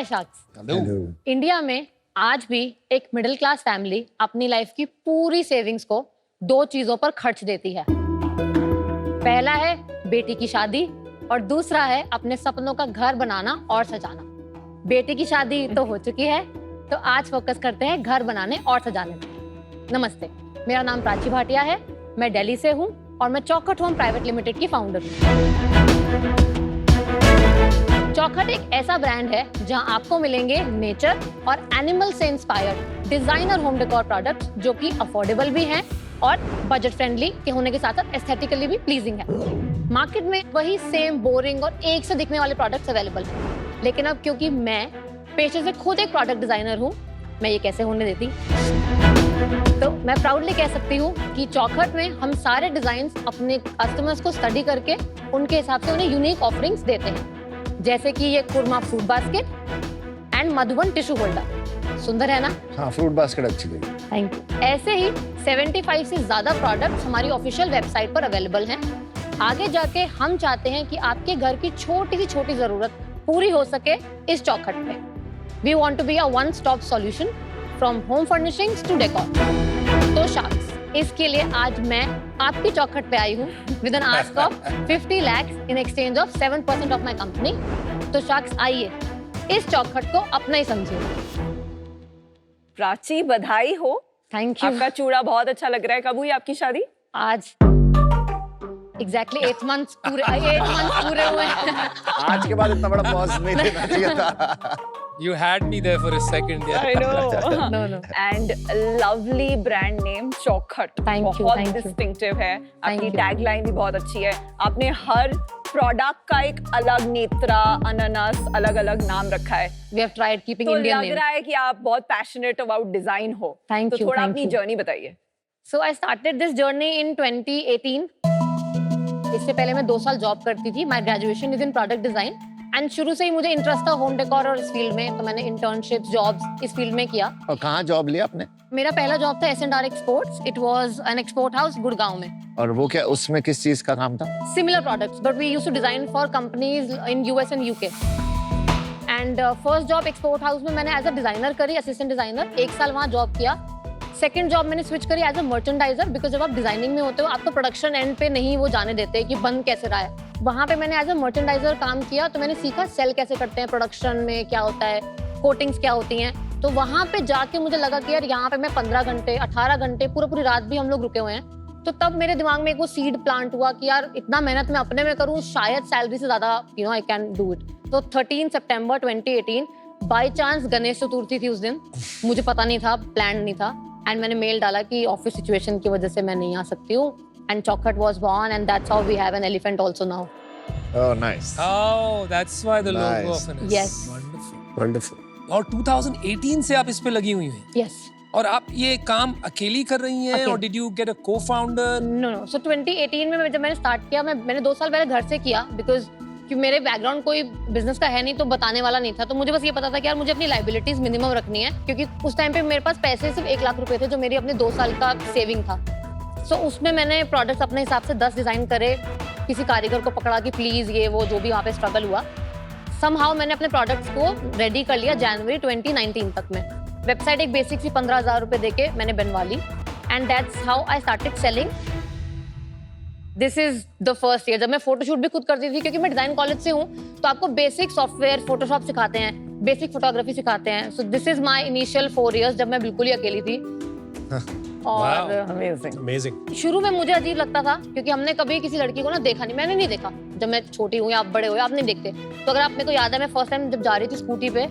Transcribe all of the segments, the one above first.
हाय sacks. Hello. India में आज भी एक मिडिल क्लास फैमिली अपनी लाइफ की पूरी सेविंग्स को दो चीजों पर खर्च देती है। पहला है बेटी की शादी और दूसरा है अपने सपनों का घर बनाना और सजाना। बेटी की शादी तो हो चुकी है, तो आज फोकस करते हैं घर बनाने और सजाने पर। नमस्ते, मेरा नाम प्राची भाटिया है, मैं दिल्ली से हूँ और मैं चौखट होम प्राइवेट लिमिटेड की फाउंडर हूँ। चौखट एक ऐसा ब्रांड है जहां आपको मिलेंगे नेचर और एनिमल से inspired designer home decor products जो कि अफोर्डेबल भी हैं और बजट फ्रेंडली के होने के साथ साथ एस्थेटिकली भी प्लीजिंग है। मार्केट में वही सेम बोरिंग और एक से दिखने वाले प्रोडक्ट्स अवेलेबल हैं, लेकिन अब क्योंकि मैं पेशे से खुद एक प्रोडक्ट डिजाइनर हूँ, मैं ये कैसे होने देती। तो मैं प्राउडली कह सकती हूँ कि चौखट में हम सारे डिजाइन्स अपने कस्टमर्स को स्टडी करके उनके हिसाब से उन्हें यूनिक ऑफरिंग्स देते हैं, जैसे कि ये कुरमा fruit basket and Madhuban tissue holder. सुंदर है ना? हाँ, फ्रूट बास्केट अच्छी लगी। Thank you. ऐसे ही 75 से ज्यादा प्रोडक्ट्स हमारी ऑफिशियल वेबसाइट पर अवेलेबल हैं। आगे जाके हम चाहते हैं कि आपके घर की छोटी से छोटी जरूरत पूरी हो सके इस चौखट में। We want to be a one stop solution from home furnishings to decor. तो शाक्स, इसके लिए आज मैं आपकी चौखट पे आई हूँ with an ask of 50 lakhs in exchange of 7% of my company. तो शाक्स आइए इस चौखट को अपना ही समझिए। प्राची, बधाई हो। Thank you. आपका चूड़ा बहुत अच्छा लग रहा है। कब हुई आपकी शादी? आज एग्जैक्टली 8 months पूरे हुए हैं। आज के बाद इतना बड़ा पॉज नहीं देना चाहिए था। You had me there for a second. Yeah. I know. No. And lovely brand name चौखट। Thank you, बहुत thank you. distinctive है। आपकी you. टैगलाइन भी बहुत अच्छी है। आपने हर प्रोडक्ट का एक अलग नेत्रा, अनानास, अलग-अलग नाम रखा है। We have tried keeping तो Indian लग name. रहा है कि आप बहुत पैशनेट अबाउट डिजाइन हो। Thank तो you, थोड़ा thank अपनी you. जर्नी बताइए। So I started this journey in 2018. इससे पहले मैं 2 साल जॉब करती थी। My graduation is in product design. And शुरू से ही मुझे इंटरेस्ट था होम डेकोर और इस फील्ड में, तो मैंने इंटर्नशिप्स, जॉब्स इस फील्ड में किया। और कहाँ जॉब लिया आपने? मेरा पहला जॉब था S&R exports. It was an export house Gurgaon में। और वो क्या, उसमें किस चीज का काम था? Similar products, but we used to design for companies in US and UK। And first job export house में मैंने एज अ डिजाइनर करी, असिस्टेंट डिजाइनर। 1 साल वहाँ जॉब किया। सेकंड जॉब मैंने स्विच करी एज अ मर्चेंडाइजर, बिकॉज जब आप डिजाइनिंग में होते हो आपको प्रोडक्शन एंड पे नहीं वो जाने देते कि बन कैसे रहा है। वहाँ पे मैंने एज अ मर्चेंडाइजर काम किया, तो मैंने सीखा सेल कैसे करते हैं, प्रोडक्शन में क्या होता है, कोटिंग्स क्या होती हैं। तो वहाँ पे जाके मुझे लगा कि यार यहाँ पे मैं 15 घंटे 18 घंटे पूरी रात भी हम लोग रुके हुए हैं। तो तब मेरे दिमाग में एक वो सीड प्लांट हुआ कि यार इतना मेहनत मैं अपने में करूँ, शायद सैलरी से ज्यादा आई कैन डू इट। तो 13 सितंबर 2018 बाई चांस गणेश चतुर्थी थी उस दिन, मुझे पता नहीं था, प्लान नहीं था, एंड मैंने मेल डाला कि ऑफिस सिचुएशन की वजह से मैं नहीं आ सकती हूँ। And Chaukhat was born and that's how we have an elephant also now. Oh, nice. Oh, that's why the logo Nice. of it is Yes. wonderful. Wonderful. और 2018 से आप इस पे लगी हुई हैं। यस। और आप ये काम अकेली कर रही हैं, और did you get a co-founder? No. So 2018 में जब मैंने स्टार्ट किया, मैंने 2 साल पहले घर से किया, बिकॉज कि मेरे बैकग्राउंड कोई बिजनेस का है नहीं, तो बताने वाला नहीं था। तो मुझे बस ये पता था कि यार मुझे अपनी लाइबिलिटीज मिनिमम रखनी है, क्योंकि उस टाइम पे मेरे पास पैसे सिर्फ 1 लाख रुपए थे, जो मेरी अपने 2 साल का सेविंग था। सो उसमें मैंने प्रोडक्ट्स अपने हिसाब से 10 डिजाइन करे, किसी कारीगर को पकड़ा कि प्लीज ये वो जो भी वहाँ पे स्ट्रगल हुआ, समहाउ मैंने अपने प्रोडक्ट्स को रेडी कर लिया जनवरी 2019 तक में। वेबसाइट एक बेसिक सी 15,000 रुपए देके मैंने बनवा ली, and that's how I started selling. This is the first year जब मैं फोटोशूट भी खुद करती थी, क्योंकि मैं डिजाइन कॉलेज से हूँ, तो आपको बेसिक सॉफ्टवेयर फोटोशॉप सिखाते हैं, बेसिक फोटोग्राफी सिखाते हैं। सो this is my initial 4 years जब मैं बिल्कुल ही अकेली थी। और Amazing. शुरू में मुझे अजीब लगता था, क्योंकि हमने कभी किसी लड़की को ना देखा नहीं, मैंने नहीं देखा। जब मैं छोटी हूँ या आप बड़े हो, आप नहीं देखते। तो अगर आप, मेरे को याद है मैं फर्स्ट टाइम जब जा रही थी स्कूटी पे,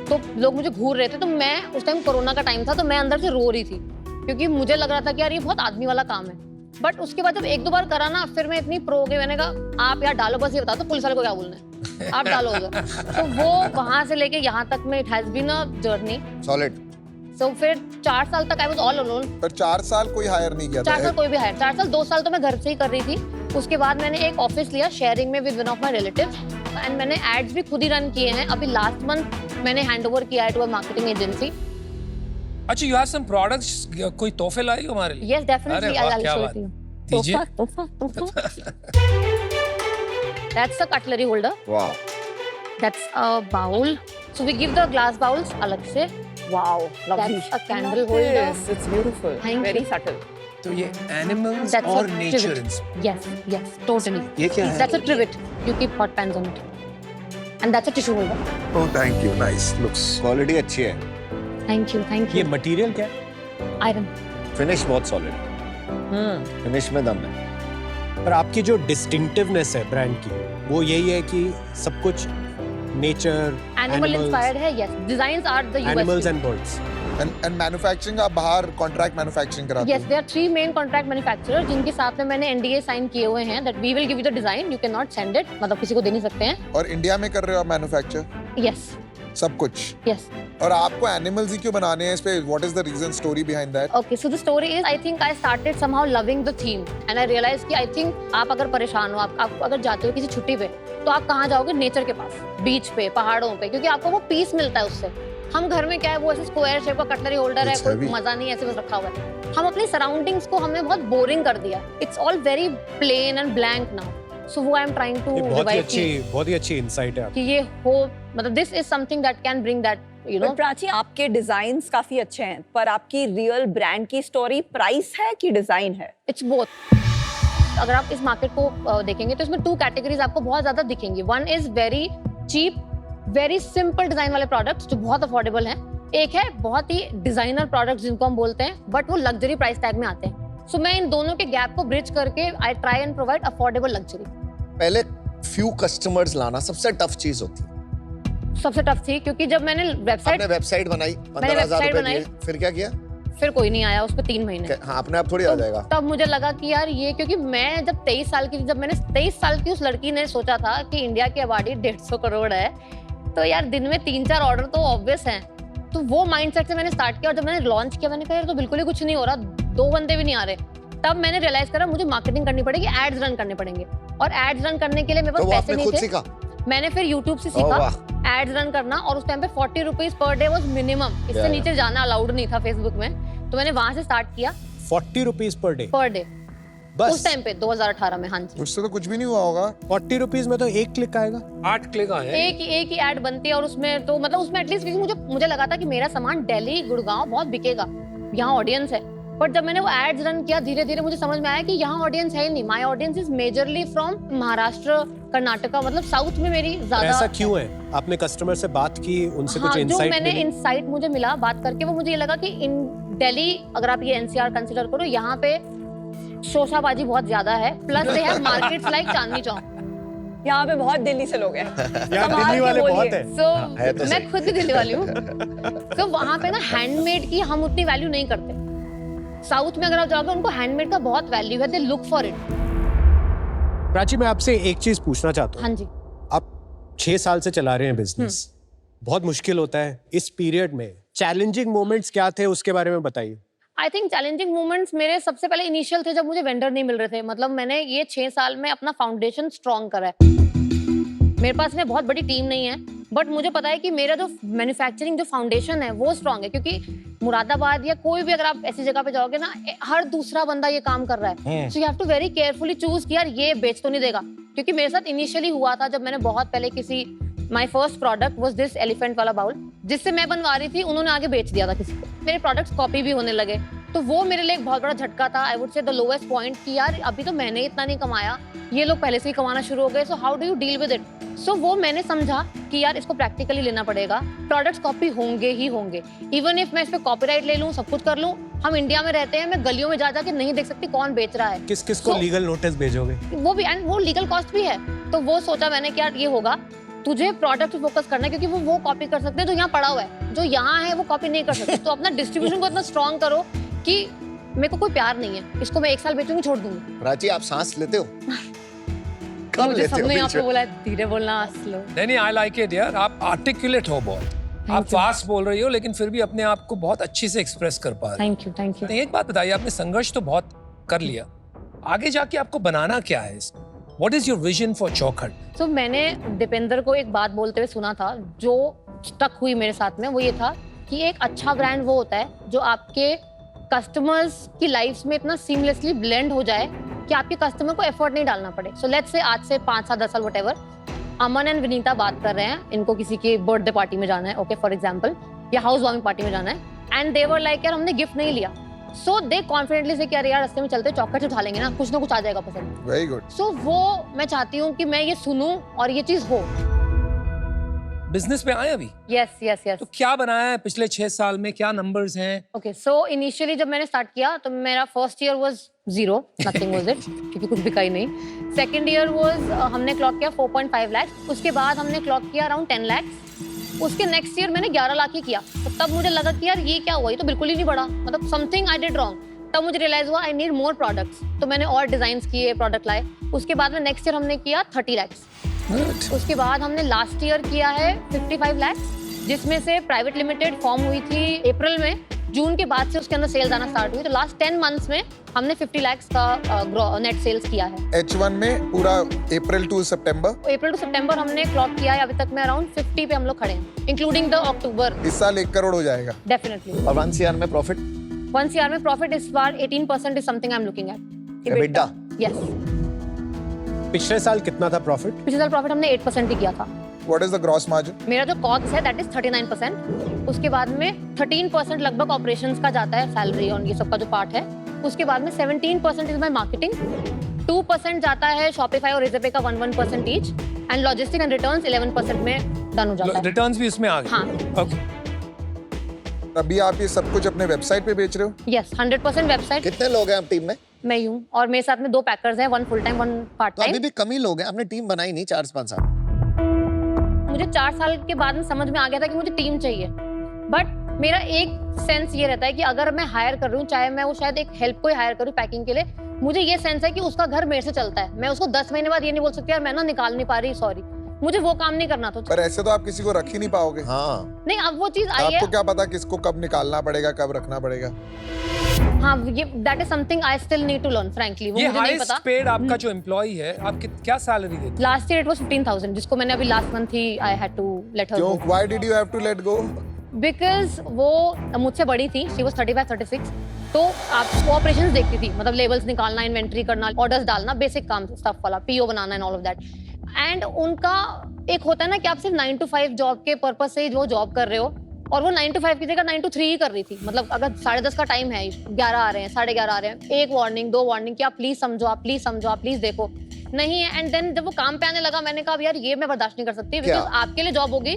तो लोग मुझे घूर रहे थे, तो मैं उस टाइम कोरोना का टाइम था, तो मैं अंदर से रो रही थी, क्योंकि मुझे लग रहा था कि यार ये बहुत आदमी वाला काम है। बट उसके बाद जब 1-2 बार करा ना, फिर मैं इतनी प्रो हो गई, मैंने कहा आप यार डालो, बस ये बता दो पुलिस वाले को क्या बोलना है, आप डालो उधर। तो वो वहां से लेके यहाँ तक में it has been a journey. Solid. So फिर 4 साल तक आई वाज ऑल अलोन। पर 4 साल कोई हायर नहीं किया 4 साल था। कोई भी हायर, 4 साल 2 साल तो मैं घर से ही कर रही थी। उसके बाद मैंने एक ऑफिस लिया शेयरिंग में with one of my relatives, and मैंने एड्स भी खुद ही रन किए हैं। अभी लास्ट मंथ मैंने हैंडओवर किया है टू अ मार्केटिंग एजेंसी। अच्छा, you have some products, कोई तोहफे लाई हो हमारे लिए? यस डेफिनेटली, अरे वाह, आई क्या शो बात। यू। दीजिए। तोहफा। That's a cutlery holder. Wow. That's a bowl. So we give the glass bowls अलग से. Wow, lovely. That's a candle Love holder. this. It's beautiful. Thank Very you. subtle. तो ये animals That's और a nature trivet. Yes, yes, totally. ये क्या है? That's a trivet. You keep hot pans on it. And that's a tissue holder. Oh, thank you. Nice. Looks. Quality अच्छी है, Thank you, thank ये you. Material क्या है? Iron. Finish बहुत solid, finish में दम है। पर आपकी जो डिस्टिंक्टिवनेस है ब्रांड की वो यही है कि सब कुछ नेचर Animal inspired है, yes. Designs are the animals USP. And birds And manufacturing आप बाहर contract manufacturing कराते Yes, there are 3 main contract manufacturers जिनके साथ में मैंने NDA साइन किए हुए हैं that we will give you the design, you cannot send it, मतलब किसी को दे नहीं सकते हैं. हो और इंडिया में कर रहे हो आप मैन्युफैक्चर Yes, सब कुछ yes. और आपको एनिमल्स ही क्यों बनाने हैं इस पे what is the reason story behind that Okay, so the story is I think I started somehow loving the theme and I realized कि I think आप अगर परेशान हो, आप अगर जाते हो किसी छुट्टी पे तो आप कहाँ जाओगे? नेचर के पास, बीच पे, पहाड़ों पे, क्योंकि आपको वो पीस मिलता है उससे. हम घर में क्या है वो ऐसे स्क्वायर शेप का कटलरी होल्डर है, It's कोई heavy. मजा नहीं है, ऐसे बस रखा हुआ है. हम अपनी सराउंडिंग्स को हमने बहुत बोरिंग कर दिया. It's all very plain and blank now. So वो आई एम ट्राइंग टू ये रिवाइव बहुत ही अच्छी इंसाइट है आपकी. कि ये हो, मतलब this is something that can bring that you know. पर प्राची आपके डिजाइन्स काफी अच्छे हैं पर आपकी रियल ब्रांड की स्टोरी प्राइस है कि डिजाइन है? It's both. अगर आप इस मार्केट को देखेंगे तो इसमें 2 कैटेगरीज आपको बहुत ज्यादा दिखेंगी. One is very cheap, very simple design वाले प्रोडक्ट्स जो बहुत अफोर्डेबल हैं. एक है बहुत ही डिजाइनर प्रोडक्ट्स जिनको हम बोलते हैं बट वो लग्जरी प्राइस टैग में आते हैं. सो मैं इन दोनों के गैप को ब्रिज करके I try and provide affordable luxury. पहले फ्यू कस्टमर्स लाना सबसे टफ चीज होती है। सबसे टफ थी क्योंकि जब मैंने वेबसाइट आपने वेबसाइट बनाई, मैंने 15,000 वेबसाइट रुपए बनाई। दिए, फिर क्या किया? फिर कोई नहीं आया उस पर 3 महीने. हाँ, अपने आप थोड़ी आ जाएगा। तब मुझे लगा कि यार ये, क्योंकि मैं जब 23 साल की थी, जब मैंने 23 साल की उस लड़की ने सोचा था कि इंडिया की आबादी 150 करोड़ है तो यार दिन में 3-4 ऑर्डर तो ऑब्वियस हैं. तो वो माइंडसेट से मैंने स्टार्ट किया और जब मैंने लॉन्च किया मैंने कहा यार तो बिल्कुल ही कुछ नहीं हो रहा, 2 बंदे भी नहीं आ रहे. तब मैंने रियलाइज करा मुझे मार्केटिंग करनी पड़ेगी, एड्स रन करने पड़ेंगे और एड्स रन करने के लिए मेरे तो पास वो पैसे आपने नहीं खुद थे. सीखा? मैंने फिर YouTube से ओह, सीखा वाह। एड्स रन करना और उस टाइम पे 40 rupees per day was minimum. इससे Yeah, नीचे जाना अलाउड नहीं था फेसबुक में. तो मैंने वहां से स्टार्ट किया 40 rupees per day per day बस. उस टाइम पे 2018 में. हाँ जी, उससे तो कुछ भी नहीं हुआ होगा। 40 रुपीज में तो एक क्लिक आएगा. 8 क्लिक आए हैं। एक ही ऐड बनती है और उसमें तो मतलब उसमें एटलीस्ट मुझे लगा था कि मेरा सामान दिल्ली गुड़गांव बहुत बिकेगा, यहाँ ऑडियंस है. बट जब मैंने वो एड्स रन किया धीरे धीरे मुझे समझ में आया कि यहाँ ऑडियंस है ही नहीं. My audience is majorly from Maharashtra, Karnataka, मतलब साउथ में मेरी ज्यादा. ऐसा क्यों है? आपने कस्टमर से बात की, उनसे कुछ हाँ, जो इंसाइट मैंने मिली? इंसाइट मुझे मिला बात करके वो मुझे ये लगा कि इन दिल्ली, अगर आप ये एनसीआर कंसीडर करो, यहाँ पे शोशाबाजी बहुत ज्यादा है. Plus they have markets like Chandni Chowk. यहाँ पे बहुत दिल्ली से लोग हैं। यहाँ संभाल दिल्ली के वाले बोलिए। बहुत हैं. सो है तो मैं सही। खुद भी दिल्ली वाली हूँ. तो वहाँ पे ना हैंडमेड की हम उतनी वैल्यू नहीं करते. साउथ में अगर आप जाओगे उनको हैंडमेड का बहुत वैल्यू है, they look for it. Prachi, मैं आपसे एक चीज पूछना चाहता हूँ. हाँ जी. आप 6 साल से चला रहे हैं बिजनेस, बहुत मुश्किल होता है इस पीरियड में. चैलेंजिंग मोमेंट्स क्या थे उसके बारे में बताइए. आई थिंक चैलेंजिंग मोमेंट्स मेरे सबसे पहले इनिशियल थे जब मुझे वेंडर नहीं मिल रहे थे. मतलब मैंने ये 6 साल में अपना फाउंडेशन स्ट्रॉन्ग करा है. मेरे पास में बहुत बड़ी टीम नहीं है बट मुझे पता है कि मेरा जो मैन्युफैक्चरिंग जो फाउंडेशन है वो स्ट्रॉन्ग है. क्योंकि मुरादाबाद या कोई भी अगर आप ऐसी जगह पे जाओगे ना, हर दूसरा बंदा ये काम कर रहा है. So you have to very carefully choose कि यार ये बेच तो नहीं देगा. क्योंकि मेरे साथ इनिशियली हुआ था जब मैंने बहुत पहले किसी, my first product was this elephant वाला बाउल, जिससे मैं बनवा रही थी, उन्होंने आगे बेच दिया था किसी को. मेरे प्रोडक्ट्स कॉपी भी होने लगे. तो वो मेरे लिए एक बहुत बड़ा झटका था. I would say the lowest point कि यार अभी तो मैंने इतना नहीं कमाया, ये लोग पहले से ही कमाना शुरू हो गए. So how do you deal with it? So वो मैंने समझा कि यार इसको प्रैक्टिकली लेना पड़ेगा. प्रोडक्ट्स कॉपी होंगे ही होंगे. इवन इफ मैं इस पे कॉपीराइट ले लूं, सब कुछ कर लूं, हम इंडिया में रहते हैं, मैं गलियों में जा के नहीं देख सकती कौन बेच रहा है. किस किस को So- लीगल नोटिस भेजोगे? वो भी, एंड वो लीगल कॉस्ट भी है. तो वो सोचा मैंने कि यार ये होगा, तुझे प्रोडक्ट पे फोकस करना है क्योंकि वो कॉपी कर सकते हैं जो यहाँ पड़ा हुआ है, जो यहाँ है वो कॉपी नहीं कर सकते. तो अपना डिस्ट्रीब्यूशन को इतना स्ट्रॉन्ग करो कि मेरे को कोई प्यार नहीं है, इसको मैं 1 साल बेचूंगी, छोड़ दूंगी. प्राची, आप सांस लेते हो? कब मुझे लेते हो सबने यहाँ बीच पे में? बोला है धीरे बोलना, स्लो. नहीं, आई लाइक इट यार. आप आर्टिकुलेट हो बहुत. आप फास्ट बोल रही हो लेकिन फिर भी अपने आप को बहुत अच्छे से एक्सप्रेस कर पा रहे हो. Thank you, thank you. तो एक बात बताइए, आपने संघर्ष तो बहुत कर लिया, आगे जाके आपको बनाना क्या है? What is your vision for चौखट? सो मैंने दीपेंद्र को एक बात बोलते हुए सुना था जो स्टक हुई मेरे साथ में. वो ये था कि एक अच्छा ब्रांड वो होता है जो आपके कस्टमर्स की लाइफ में इतना सीमलेसली ब्लेंड हो जाए कि आपके कस्टमर को एफर्ट नहीं डालना पड़े. सो लेट्स से आज से 5 साल 10 साल वटेवर अमन एंड विनीता बात कर रहे हैं, इनको किसी की बर्थडे पार्टी में जाना है, ओके फॉर एग्जांपल, या हाउस वार्मिंग पार्टी में जाना है, एंड दे वर लाइक यार हमने गिफ्ट नहीं लिया, सो दे कॉन्फिडेंटली से कह रहे यार रास्ते में चलते चॉकलेट उठा लेंगे ना, कुछ ना कुछ आ जाएगा पसंद। Very good. सो वो मैं चाहती हूँ कि मैं ये सुनूं और ये चीज हो। बिजनेस में आए अभी, यस यस यस। तो क्या बनाया है पिछले 6 साल में, क्या नंबर्स हैं? ओके सो इनिशियली जब मैंने स्टार्ट किया तो मेरा first year was 0, nothing was it, क्योंकि कुछ बिका ही नहीं। सेकंड ईयर वाज हमने क्लॉक किया 4.5 लाख, उसके बाद हमने क्लॉक किया अराउंड 10 लाख, उसके नेक्स्ट ईयर मैंने 11 लाख ही किया। तो तब मुझे लगा कि यार ये क्या हुआ, ये तो बिल्कुल ही नहीं बढ़ा, मतलब समथिंग आई डिड रॉन्ग। तब मुझे रियलाइज हुआ आई नीड मोर प्रोडक्ट्स, तो मैंने और डिजाइन्स किए, प्रोडक्ट लाए। उसके बाद में नेक्स्ट ईयर हमने किया 30 लाख। उसके बाद हमने लास्ट ईयर किया है 55 लाख, जिसमें से प्राइवेट लिमिटेड फॉर्म हुई थी अप्रैल में, जून के बाद से उसके अंदर सेल्स आना स्टार्ट हुई। तो लास्ट 10 मंथ्स में हमने 50 लाख का नेट सेल्स किया है। H1 में पूरा अप्रैल टू सितंबर हमने क्लॉक किया है, अभी तक में अराउंड 50 पे हम लोग खड़े हैं, इंक्लूडिंग द अक्टूबर। इस साल 1 करोड़ हो जाएगा डेफिनेटली। और 1 CR में प्रॉफिट? 1 CR में प्रॉफिट इस बार 18% is something I am looking at. EBITDA? Yes. पिछले साल कितना था प्रॉफिट? पिछले साल प्रॉफिट हमने 8% ही किया था। What is the gross margin? मेरा जो कॉस्ट है दैट इज 39%। उसके बाद में 13% लगभग ऑपरेशंस का जाता है, सैलरी और ये सब का जो पार्ट है। उसके बाद में 17% इज माय मार्केटिंग, 2% जाता है शॉपिफाई और रिजर्वे का 1% each, and logistic and returns 11% में डन हो जाता है। रिटर्न्स भी उसमें आ गए? हाँ। ओके। अभी आप ये सब कुछ अपने वेबसाइट पे बेच रहे हो? Yes, 100% website. कितने लोग हैं आप टीम में? मैं हूँ और मेरे साथ में 2 पैकर्स हैं, 1 फुल टाइम 1 पार्ट तो अभी टाइम। भी कम ही लोग हैं, आपने टीम बनाई नहीं 4-5 साल। मुझे 4 साल के बाद में समझ में आ गया था कि मुझे टीम चाहिए, बट मेरा एक सेंस ये रहता है कि अगर मैं हायर कर रही हूँ, चाहे मैं वो शायद एक हेल्प को ही हायर करूँ पैकिंग के लिए, मुझे ये सेंस है कि उसका घर मेरे से चलता है। मैं उसको 10 महीने बाद ये नहीं बोल सकती यार मैं ना निकाल नहीं पा रही, सॉरी, मुझे वो काम नहीं करना। तो पर ऐसे तो आप किसी को रख ही नहीं पाओगे। हाँ। नहीं, अब वो चीज आई है। आपको क्या पता किसको कब निकालना पड़ेगा, कब रखना पड़ेगा? हाँ, ये that is something I still need to learn frankly. वो ये मुझे नहीं हाईएस्ट पता। पेड आपका जो एम्प्लॉय है, आप क्या सैलरी देते? लास्ट ईयर इट वाज 15,000, जिसको मैंने अभी लास्ट मंथ ही I had to let her क्यों? Go. Why did you have to let go? Because वो मुझसे बड़ी थी, शी वाज 35-36, तो आप वो ऑपरेशंस देखती थी, मतलब लेबल्स निकालना, इन्वेंट्री करना, ऑर्डर्स डालना, बेसिक काम स्टफ वाला, PO banana and all of that. And उनका एक होता है ना कि आप सिर्फ 9 to 5 जॉब के पर्पस से वो जॉब कर रहे हो, और वो 9 to 5 की जगह 9 to 3 ही कर रही थी। मतलब अगर 10:30 का टाइम है, 11 आ रहे हैं, 11:30 आ रहे हैं, 1 वार्निंग 2 वार्निंग कि आप प्लीज समझो, आप प्लीज समझो, आप प्लीज देखो, नहीं है। एंड देन जब वो काम पे आने लगा, मैंने कहा यार ये मैं बर्दाश्त नहीं कर सकती, क्या? बिकॉज आपके लिए जॉब होगी,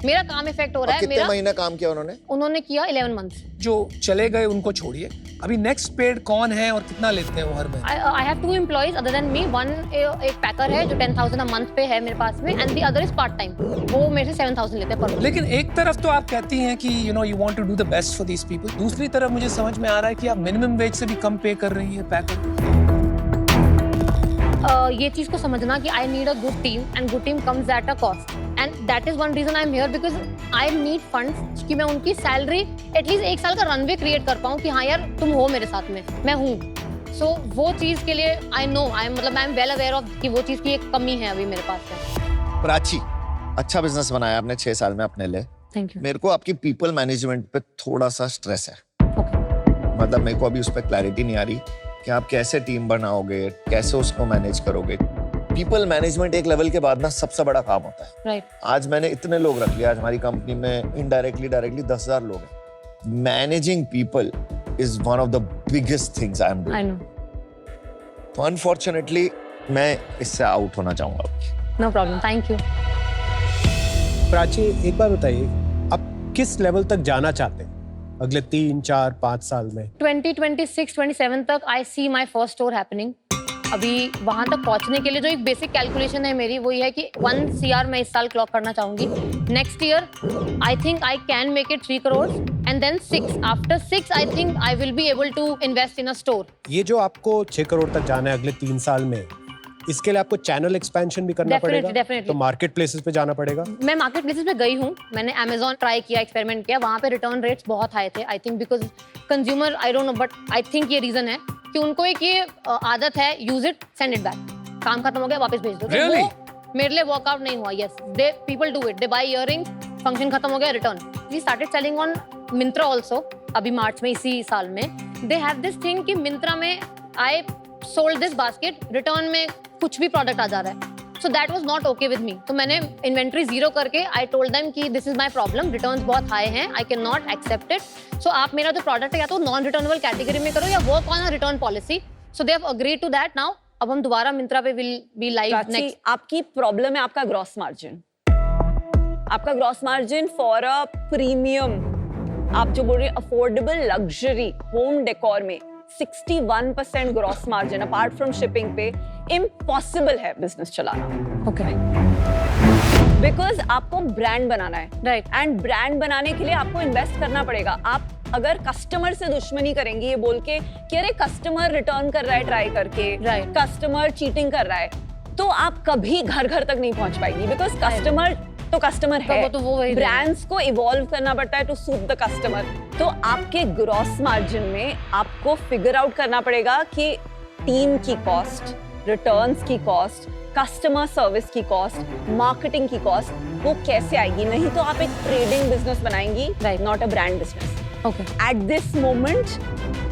मेरा काम इफेक्ट हो रहा है। कितने मेरा महीना काम किया उन्होंने? उन्होंने किया 11 मंथ्स। जो चले गए उनको छोड़िए, अभी नेक्स्ट पेड कौन है और कितना लेते हैं वो हर महीने? I have 2 employees other than me. One एक पैकर है जो 10,000 a month पे है मेरे पास में, and the other is part time. वो मेरे से 7,000 लेते हैं per month. लेकिन एक तरफ तो आप कहती हैं कि you want to do the best for these people, दूसरी तरफ मुझे समझ में आ रहा है कि आप मिनिमम वेज से भी कम पे कर रही है पैकर। ये चीज को समझना कि I need a good team and good team comes at a cost. And that is one reason I'm here because I need funds कि मैं उनकी सैलरी एटलीस्ट 1 साल का रनवे क्रिएट कर पाऊँ कि हाँ यार तुम हो मेरे साथ में, मैं हूँ। सो वो चीज के लिए I know, I am well aware of कि वो चीज की एक कमी है अभी मेरे पास में। प्राची, अच्छा बिजनेस बनाया आपने 6 साल में अपने लिए। Thank you. मेरे को आपकी पीपल मैनेजमेंट पे थोड़ा सा स्ट्रेस है। मतलब मेरे को अभी उस पर क्लैरिटी नहीं आ रही कि आप कैसे टीम बनाओगे, कैसे उसको मैनेज करोगे। पीपल मैनेजमेंट एक लेवल के बाद ना सबसे बड़ा काम होता है। राइट। आज मैंने इतने लोग रख लिया, आज हमारी कंपनी में इनडायरेक्टली डायरेक्टली 10,000 लोग हैं। Managing people is one of the biggest things I am doing. I know. तो अनफॉर्चुनेटली मैं इससे आउट होना चाहूंगा। No problem, thank you. Prachi, एक बार बताइए, आप किस लेवल तक जाना चाहते हैं अगले 3, 4, 5 साल में? 2026-27 तक आई सी माई फर्स्ट स्टोर हैपनिंग। अभी वहां तक पहुंचने के लिए जो एक बेसिक कैलकुलेशन है मेरी, वो ये है कि 1 CR मैं इस साल क्लॉक करना चाहूंगी। Next year I think I can make it 3 crores and then 6। After 6 I think I will be able to invest in a store. ये जो आपको 6 करोड़ तक जाना है अगले 3 साल में, इसके लिए आपको चैनल एक्सपेंशन भी करना पड़ेगा? डेफिनेटली। तो मार्केट प्लेसेस पे जाना पड़ेगा? मैं मार्केट प्लेसेस पे गई हूँ, मैंने Amazon ट्राई किया, एक्सपेरिमेंट किया, वहाँ पे रिटर्न रेट्स बहुत हाई थे। I think because consumer, I don't know, but I think ये रीजन है कि उनको एक ये आदत है, use it send it back, काम खत्म हो गया वापस भेज दो। Really? तो वो मेरे लिए वर्कआउट नहीं हुआ। Yes, they people do it, they buy earring, function खत्म हो गया, return. We started selling on Myntra also अभी मार्च में, इसी साल में। दे हैव दिस थिंग कि मिंत्रा में I sold this basket, return में कुछ भी प्रोडक्ट आ जा रहा है। So that was not okay with me. तो मैंने इन्वेंट्री जीरो करके आई टोल्ड देम कि this is my problem, returns बहुत हाई हैं, I can not accept it. So आप मेरा जो प्रोडक्ट है या तो नॉन रिटर्नेबल कैटेगरी में करो या work on a return policy. So they have agreed to that. Now अब हम दोबारा मिंत्रा पे will be live Prachi, next. आपकी प्रॉब्लम है आपका ग्रॉस मार्जिन. आपका gross margin for a premium, आप जो बोल रहे हैं अफोर्डेबल लग्जरी होम डेकोर में 61% gross margin apart from shipping पे इम्पॉसिबल है बिजनेस चलाना. ओके बिकॉज आपको ब्रांड बनाना है. राइट. एंड ब्रांड बनाने के लिए आपको इन्वेस्ट करना पड़ेगा. आप अगर कस्टमर से दुश्मनी करेंगे ये बोल के कि अरे कस्टमर रिटर्न कर रहा है ट्राई करके, Right. कस्टमर चीटिंग कर रहा है, तो आप कभी घर घर तक नहीं पहुंच पाएंगी. बिकॉज कस्टमर तो कस्टमर है. वो तो वो वही ब्रांड्स को इवॉल्व करना पड़ता है टू सूट द कस्टमर. तो आपके ग्रॉस मार्जिन में आपको फिगर आउट करना पड़ेगा कि टीम की कॉस्ट, रिटर्न्स की कॉस्ट, कस्टमर सर्विस की कॉस्ट, मार्केटिंग की कॉस्ट, वो कैसे आएगी. नहीं तो आप एक ट्रेडिंग बिजनेस बनाएंगी, Right. Not a brand business. Okay. At this moment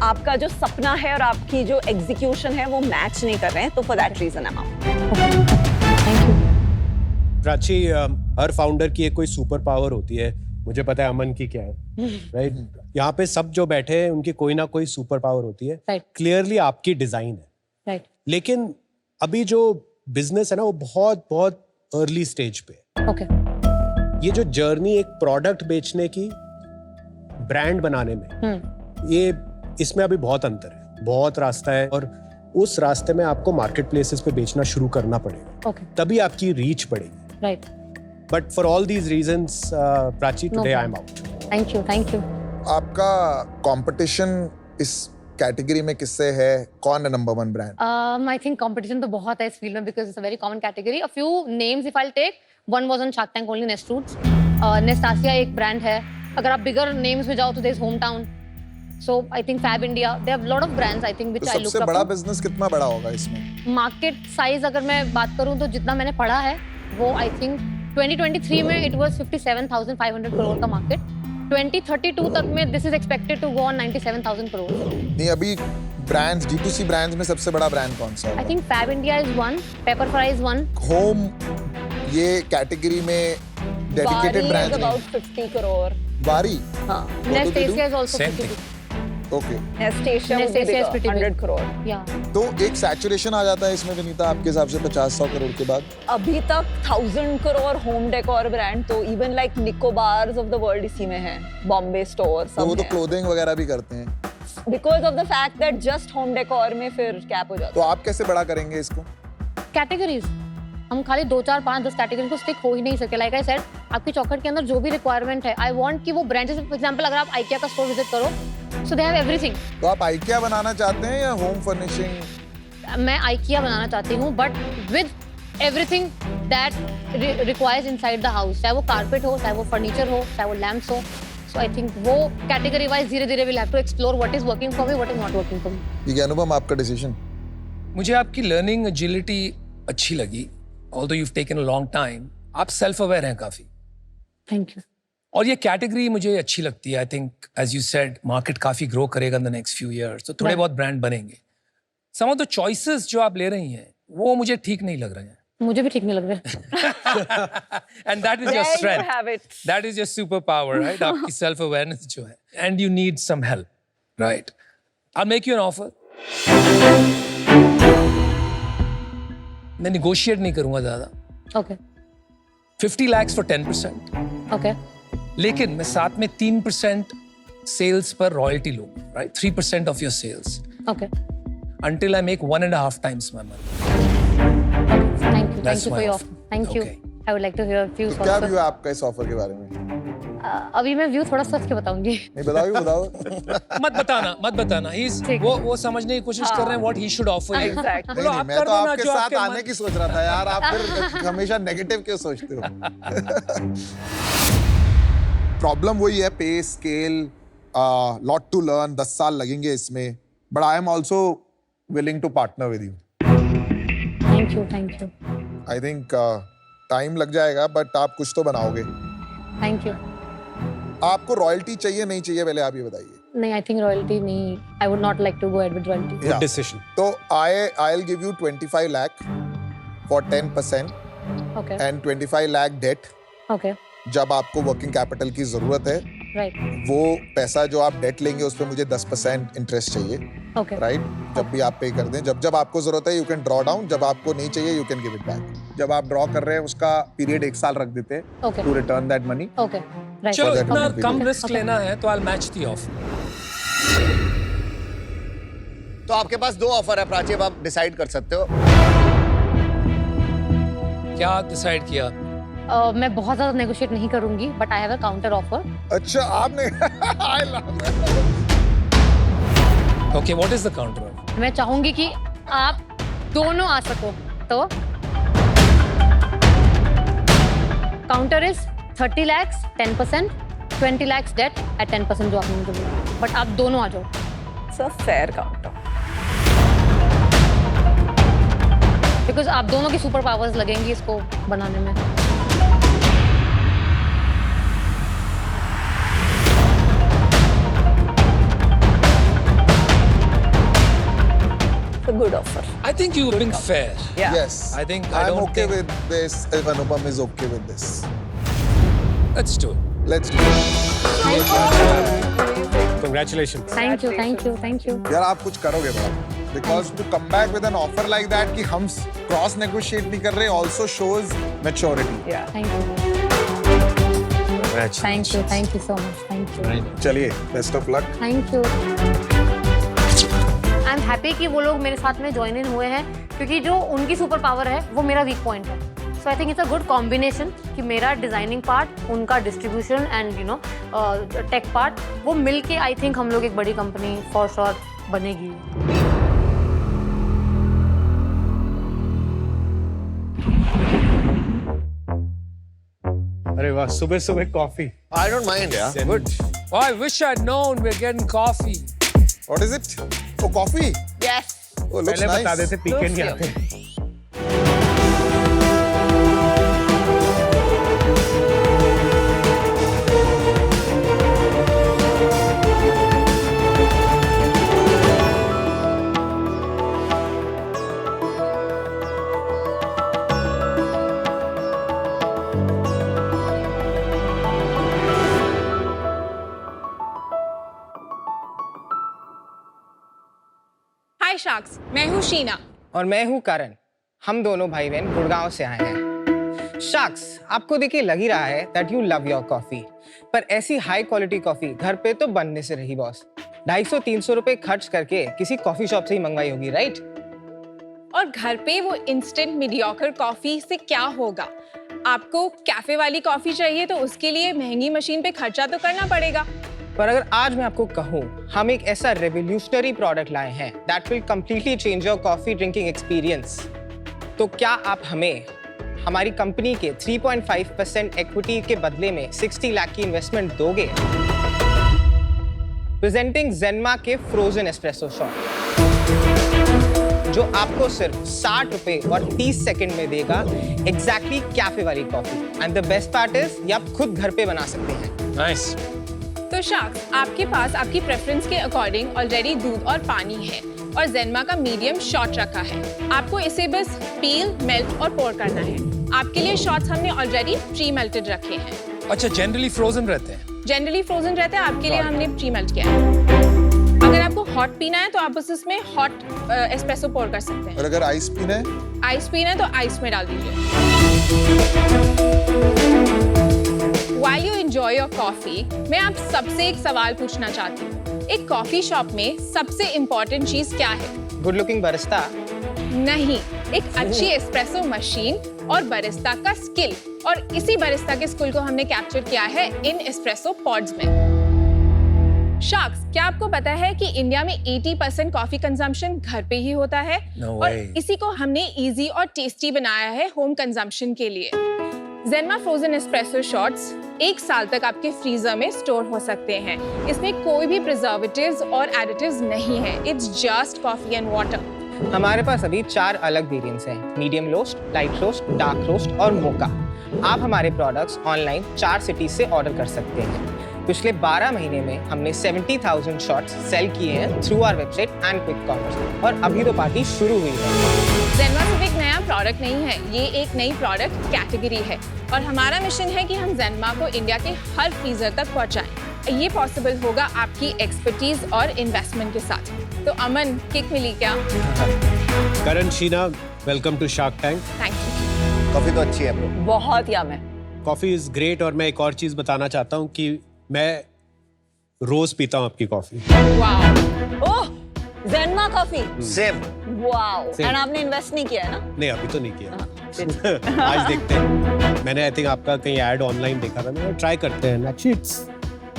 आपका जो सपना है और आपकी जो एग्जीक्यूशन है वो मैच नहीं कर रहे हैं. तो for that reason I am out. Thank you. Prachi, हर फाउंडर की एक कोई सुपर पावर होती है. मुझे पता है अमन की क्या है, राइट? यहाँ पे सब जो बैठे हैं उनकी कोई ना कोई सुपर पावर होती है. Right. क्लियरली आपकी डिजाइन है, राइट. लेकिन अभी जो बिजनेस है ना वो बहुत बहुत अर्ली स्टेज पे है. ओके. ये जो जर्नी एक प्रोडक्ट बेचने की ब्रांड बनाने में, ये इसमें अभी बहुत अंतर है, बहुत रास्ता है. और उस रास्ते में आपको मार्केट प्लेसेस पे बेचना शुरू करना पड़ेगा. ओके. तभी आपकी रीच बढ़ेगी. Right. But for all these reasons, Prachi, today I am out. Thank you. Thank you. आपका कंपटीशन इस कैटेगरी में किससे है? कौन है number 1 brand? I think competition तो बहुत है इस फील्ड में because it's a very common category. A few names if I'll take, one was on Shark Tank only, Nestroots. Nestasia एक brand है. अगर आप bigger names में जाओ तो there's Hometown. So I think Fab India. There are a lot of brands I think which तो I look सबसे up बड़ा to. बिजनेस कितना बड़ा होगा इसमें? Market size अगर मैं बात करूँ तो जितना मैंने पढ़ा है वो I think 2023 में it was 57,500 crore का market. 2032 तक में this is expected to go on 97,000 crore. नहीं, अभी ब्रांड्स, D2C ब्रांड्स में सबसे बड़ा ब्रांड कौन सा I है? think Fab India is one, Pepperfry is one. Home ये कैटेगरी में डेडिकेटेड ब्रांड है. अबाउट 50 करोड़. बारी. हाँ. Nestasia is also Same 50. Okay. Nestasia would be Nestasia is bigger, pretty big. 100 crore. Yeah. तो एक सैचुरेशन आ जाता है इसमें विनीता आपके हिसाब से 50-100 करोड़ के बाद? अभी तक 1000 करोड़ होम डेकोर ब्रांड तो even like Nicobars of the world इसी में है. बॉम्बे स्टोर तो वो सब तो क्लोथिंग वगैरह भी करते हैं. Because of the fact that just home decor में फिर कैप हो जाता तो आप कैसे बड़ा करेंगे इसको? कैटेगरीज हम खाली 2, 4, 5, 10 कैटेगरी को स्टिक हो ही नहीं सके. लाइक आई सेड, आपकी चौखट के अंदर जो भी रिक्वायरमेंट है, आई वांट कि वो ब्रांड, जैसे फॉर एग्जांपल अगर आप IKEA का स्टोर विजिट करो, सो दे हैव एवरीथिंग. तो आप IKEA बनाना चाहते हैं या होम फर्निशिंग? मैं IKEA बनाना चाहती हूँ but with everything that requires inside the house. चाहे वो कारपेट हो, चाहे वो फर्नीचर हो, चाहे वो लैम्प्स हो. सो आई थिंक वो कैटेगरी वाइज धीरे धीरे will have to explore what is working for me, what is not working for me. ठीक है अनुपम, आपका डिसीजन. मुझे आपकी लर्निंग एजिलिटी अच्छी लगी. Although you've taken a long time, आप सेल्फ अवेयर हैं काफी. Thank you. और ये कैटेगरी मुझे अच्छी लगती है. I think as you said market काफी ग्रो करेगा in the next few years, तो थोड़े Right. बहुत ब्रांड बनेंगे. सम ऑफ द चॉइसेस जो आप ले रही हैं वो मुझे ठीक नहीं लग रहे हैं. मुझे भी ठीक नहीं लग रहा. And that is your There you strength, have it. That is your super power, right? आपकी सेल्फ अवेयरनेस जो है. And you need some help, right? I make you an offer. मैं निगोशिएट नहीं करूंगा ज्यादा. ओके. 50 lakhs for 10%. ओके. लेकिन मैं साथ में 3% सेल्स पर रॉयल्टी लूंगा, right? 3% of your sales okay. until I make 1.5 times my money. Thank you. That's Thank you my for your offer. offer. Thank you. Okay. I would like to hear views तो क्या also. View है आपका इस offer के बारे में? अभी मैं व्यू थोड़ा सोच के बताऊंगी. नहीं बताओ, बताओ. मत बताना. ठीक. वो समझने की कोशिश कर रहे हैं what he should offer you. Exactly. नहीं, नहीं, आप मैं कर तो दो ना आपके जो साथ आपके आने मन- की सोच रहा था यार. आप फिर हमेशा नेगेटिव क्यों सोचते हो? प्रॉब्लम वही है, पे स्केल, लॉट टू लर्न. 10 साल लगेंगे इसमें, but I am also willing to partner with you. Thank you. Thank you. I think time लग जाएगा बट आप कुछ तो बनाओगे. Thank you. आपको रॉयल्टी चाहिए नहीं चाहिए पहले आप ये बताइए. नहीं, I think royalty नहीं. I would not like to go ahead with royalty. Yeah. Decision. तो I'll give you 25 lakh for 10%. Okay and 25 lakh debt. Okay जब आपको वर्किंग कैपिटल की जरूरत है, राइट वो पैसा जो आप डेट लेंगे उस पर मुझे 10% इंटरेस्ट चाहिए, ओके राइट? जब भी आप पे कर दें, जब जब आपको जरूरत है यू कैन ड्रॉ डाउन, जब आपको नहीं चाहिए you can give it back. जब आप ड्रॉ कर रहे हैं उसका पीरियड 1 साल रख देते हैं okay to return that money. Okay right चलो that इतना will be कम good. रिस्क लेना है तो आई मैच द ऑफर। तो आपके पास 2 ऑफर है प्राची, अब आप डिसाइड कर सकते हो। क्या डिसाइड किया? मैं बहुत ज्यादा नेगोशिएट नहीं करूंगी, but I have a counter offer. अच्छा आपने I love okay, what is the counter? मैं चाहूंगी कि आप दोनों आ सको, तो counter is 30 lakhs 10%, 20 lakhs debt at 10% जो आपने मुझे बोला, बट आप दोनों आ जाओ। It's a fair counter. Because आप दोनों की सुपर पावर्स लगेंगी इसको बनाने में। It's a good offer. I think you're being fair. Yeah. Yes. I think I I'm don't okay think- with this if Anupam is okay with this. Let's do it. Let's do it. Congratulations. Thank you thank you thank you. यार आप कुछ करोगे बड़ा, because to come back with an offer like that कि हम cross negotiate नहीं कर रहे also shows maturity. Yeah. Thank you thank you so much, thank you चलिए, best of luck. Thank you. I am happy कि वो लोग मेरे साथ में ज्वाइन इन हुए हैं, क्योंकि जो उनकी सुपर पावर है वो मेरा वीक पॉइंट है। So I think it's a good combination कि मेरा डिजाइनिंग पार्ट, उनका distribution and you know tech part, वो मिलके आई थिंक हम लोग एक बड़ी कंपनी फॉर श्योर बनेगी। अरे वाह, सुबह सुबह coffee. I don't mind, yeah. Good. Oh, I wish I'd known we're getting coffee. What is it? Oh, coffee. Yes. Oh, looks पहले बता nice. देते पी के नहीं Looks आते। हाय शार्क्स, मैं हूँ शीना। और मैं हूँ करण। हम दोनों भाई बहन गुड़गांव से आए हैं। शार्क्स, आपको देखिए लग ही रहा है that you love your coffee, पर ऐसी हाई क्वालिटी कॉफी घर पे तो बनने से रही बॉस। 250-300 रुपए खर्च करके किसी कॉफी शॉप से ही मंगवाई होगी, राइट? और घर पे वो इंस्टेंट मीडियोकर कॉफी से क्या होगा? आपको कैफे वाली कॉफी चाहिए तो उसके लिए महंगी मशीन पे खर्चा तो करना पड़ेगा। पर अगर आज मैं आपको कहूँ हम एक ऐसा रेवोल्यूशनरी प्रोडक्ट लाए हैं that will completely change your coffee drinking experience, तो क्या आप हमें हमारी कंपनी के 3.5% इक्विटी के बदले में 60 लाख की इन्वेस्टमेंट दोगे? प्रेजेंटिंग ज़ेनमा के फ्रोजन एस्प्रेसो शॉट, जो आपको सिर्फ 60 रुपए और 30 सेकंड में देगा एग्जैक्टली कैफे वाली coffee. And the best part is ये आप खुद घर पे बना सकते हैं। Nice. तो शार्क्स, आपके पास आपकी प्रेफरेंस के अकॉर्डिंग ऑलरेडी दूध और पानी है और ज़ेनमा का मीडियम शॉट रखा है। आपको इसे बस पील, मेल्ट और पोर करना है। आपके लिए शॉट्स हमने ऑलरेडी प्री मेल्टेड रखे हैं। अच्छा, जनरली फ्रोजन रहते हैं। जनरली फ्रोजन रहता है, आपके लिए हमने प्री मेल्ट किया है। अगर आपको हॉट पीना है तो आप बस इसमें हॉट एस्प्रेसो पोर कर सकते हैं। और अगर आइस पीना है? आइस पीना है तो आइस में डाल दीजिए। While you enjoy your coffee, मैं आप सबसे एक सवाल पूछना चाहती हूँ। एक कॉफी शॉप में सबसे इम्पोर्टेंट चीज क्या है? Good looking Barista? नहीं, एक अच्छी एस्प्रेसो मशीन और बरिस्ता का स्किल। और इसी बरिस्ता के स्किल को हमने कैप्चर किया है इन एस्प्रेसो पॉड्स में। शार्क्स, क्या आपको पता है कि इंडिया में 80% कॉफी कंजम्पशन घर पे ही होता है? No और way. इसी को हमने इजी और टेस्टी बनाया है होम कंजम्पशन के लिए। ज़ेनमा फ्रोजन एस्प्रेसो शॉट्स 1 साल तक आपके फ्रीजर में स्टोर हो सकते हैं। इसमें कोई भी प्रिजर्वेटिव्स और एडिटिव्स नहीं है। It's just coffee and water. हमारे पास अभी 4 अलग वेरिएंट्स हैं, medium roast, light roast, dark roast और मोका। आप हमारे प्रोडक्ट्स ऑनलाइन 4 सिटीज से ऑर्डर कर सकते हैं। पिछले 12 महीने में हमने 70,000 शॉट्स सेल किए हैं through our website and quick commerce, और अभी तो पार्टी शुरू हुई है। ज़ेनमा सिर्फ एक नया प्रोडक्ट नहीं है, ये एक नई प्रोडक्ट कैटेगरी है और हमारा मिशन है कि हम ज़ेनमा को इंडिया के हर फ्रीजर तक पहुंचाएं। ये पॉसिबल होगा आपकी एक्सपर्टीज और इन्वेस्टमेंट के साथ। तो अमन, किक मिली क्या? Karan, Sheena, welcome to Shark Tank. Thank you. Coffee तो अच्छी है ब्रो। बहुत यम है। कॉफी इज ग्रेट, और मैं एक और चीज बताना चाहता हूँ कि मैं रोज पीता हूँ आपकी coffee. Wow. Oh, Zenma coffee. Same. Wow. Same. And आपने इन्वेस्ट नहीं किया है ना? नहीं, अभी तो नहीं किया। आज देखते हैं। मैंने आई थिंक आपका कहीं ऐड ऑनलाइन देखा था, मैं ट्राई करते हैं। Actually it's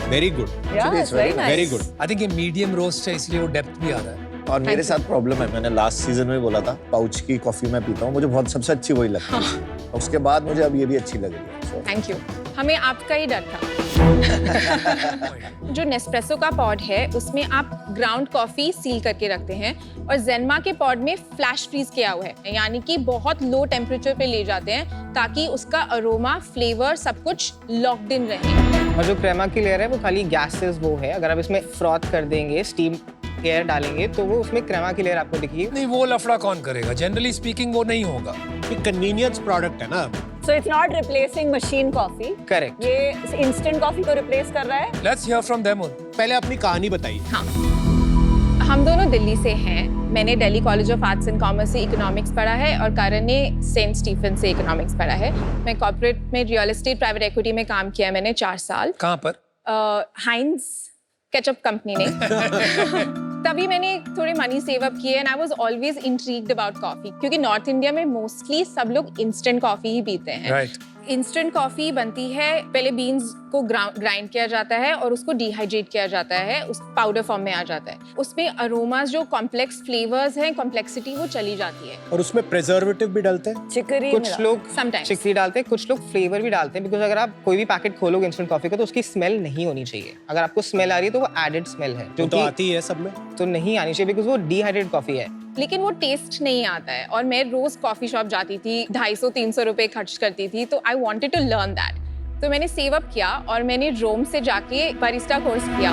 very good, Yeah, it's very nice. Very good. I think ये मीडियम रोस्ट है, इसलिए वो डेप्थ भी आ रहा है। और मेरे साथ प्रॉब्लम है, मैंने लास्ट सीजन में बोला था पाउच की कॉफी मैं पीता हूँ, मुझे बहुत सबसे अच्छी वही लगती है। उसके बाद मुझे अब ये भी अच्छी लग रही है। Thank you. हमें आपका ही डर था। जो नेस्प्रेसो का पॉड है उसमें आप ग्राउंड कॉफी सील करके रखते हैं और ज़ेनमा के पॉड में फ्लैश फ्रीज किया हुआ है, यानी कि बहुत लो टेम्परेचर पे ले जाते हैं ताकि उसका अरोमा, फ्लेवर सब कुछ लॉक्ड इन रहे। और जो क्रेमा की लेयर है वो खाली गैसेस वो है, अगर आप इसमें फ्रॉथ कर देंगे, स्टीम एयर डालेंगे तो वो उसमें क्रेमा की लेयर आपको दिखेगी। नहीं, वो लफड़ा कौन करेगा? जनरली स्पीकिंग वो नहीं होगा। ये कन्वीनियंस प्रोडक्ट है ना। So it's not replacing machine coffee. Correct. ये इंस्टेंट कॉफी को रिप्लेस कर रहा है। Let's hear from them. पहले अपनी कहानी बताइए। हाँ, हम दोनों दिल्ली से हैं। मैंने Delhi college of arts and commerce से इकोनॉमिक्स पढ़ा है और करण ने सेंट स्टीफन से इकोनॉमिक्स पढ़ा है। मैं कॉर्पोरेट में रियल एस्टेट प्राइवेट इक्विटी में काम किया है मैंने 4 साल। कहाँ पर? हाइंस केचप कंपनी ने। तभी मैंने थोड़े मनी सेव अप किए and I was always intrigued about coffee, क्योंकि नॉर्थ इंडिया में मोस्टली सब लोग इंस्टेंट कॉफी ही पीते हैं। राइट। इंस्टेंट कॉफी बनती है, पहले बीन्स को ग्राइंड किया जाता है और उसको डिहाइड्रेट किया जाता है, उस पाउडर फॉर्म में आ जाता है। उसमें अरोमास, जो कॉम्प्लेक्स फ्लेवर्स हैं, कॉम्प्लेक्सिटी वो चली जाती है। और उसमें प्रिजर्वेटिव भी डालते हैं। चिकरी कुछ लोग Sometimes. चिकरी डालते हैं, कुछ लोग फ्लेवर भी डालते हैं, बिकॉज अगर आप कोई भी पैकेट खोलोगे इंस्टेंट कॉफी का तो उसकी स्मेल नहीं होनी चाहिए। अगर आपको स्मेल आ रही है तो वो एडेड स्मेल है, जो तो कि आती है सब में। तो नहीं आनी चाहिए, बिकॉज वो डिहाइड्रेटेड कॉफी है। लेकिन वो टेस्ट नहीं आता है। और मैं रोज कॉफी शॉप जाती थी, 250-300 रुपए खर्च करती थी, तो I wanted to learn that. तो मैंने सेव अप किया और मैंने रोम से जाके बारिस्टा कोर्स किया।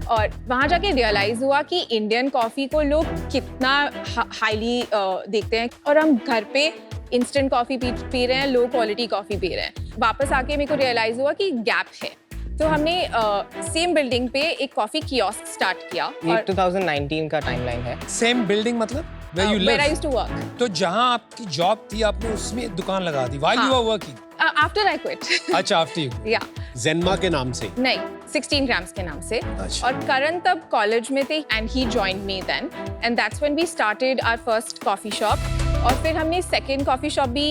और वहाँ जाके रियलाइज हुआ कि इंडियन कॉफी को लोग कितना हाईली देखते हैं और हम घर पे इंस्टेंट कॉफी पी रहे हैं, लो क्वालिटी कॉफी पी रहे हैं। वापस आके मेरे को रियलाइज हुआ कि गैप है, तो हमने सेम बिल्डिंग पे एक कॉफी कियोस्क स्टार्ट किया। ये 2019 का टाइमलाइन है। सेम बिल्डिंग मतलब where you Where I live? used to work. तो जहाँ आपकी जॉब थी आपने उसमें दुकान लगा दी while you were working? After I quit. अच्छा, after you. Yeah. ज़ेनमा के नाम से। नहीं, 16 grams के नाम से। अच्छा। और करण तब कॉलेज में थे and he joined me then and that's when we started our first coffee shop. और फिर हमने सेकेंड कॉफी शॉप भी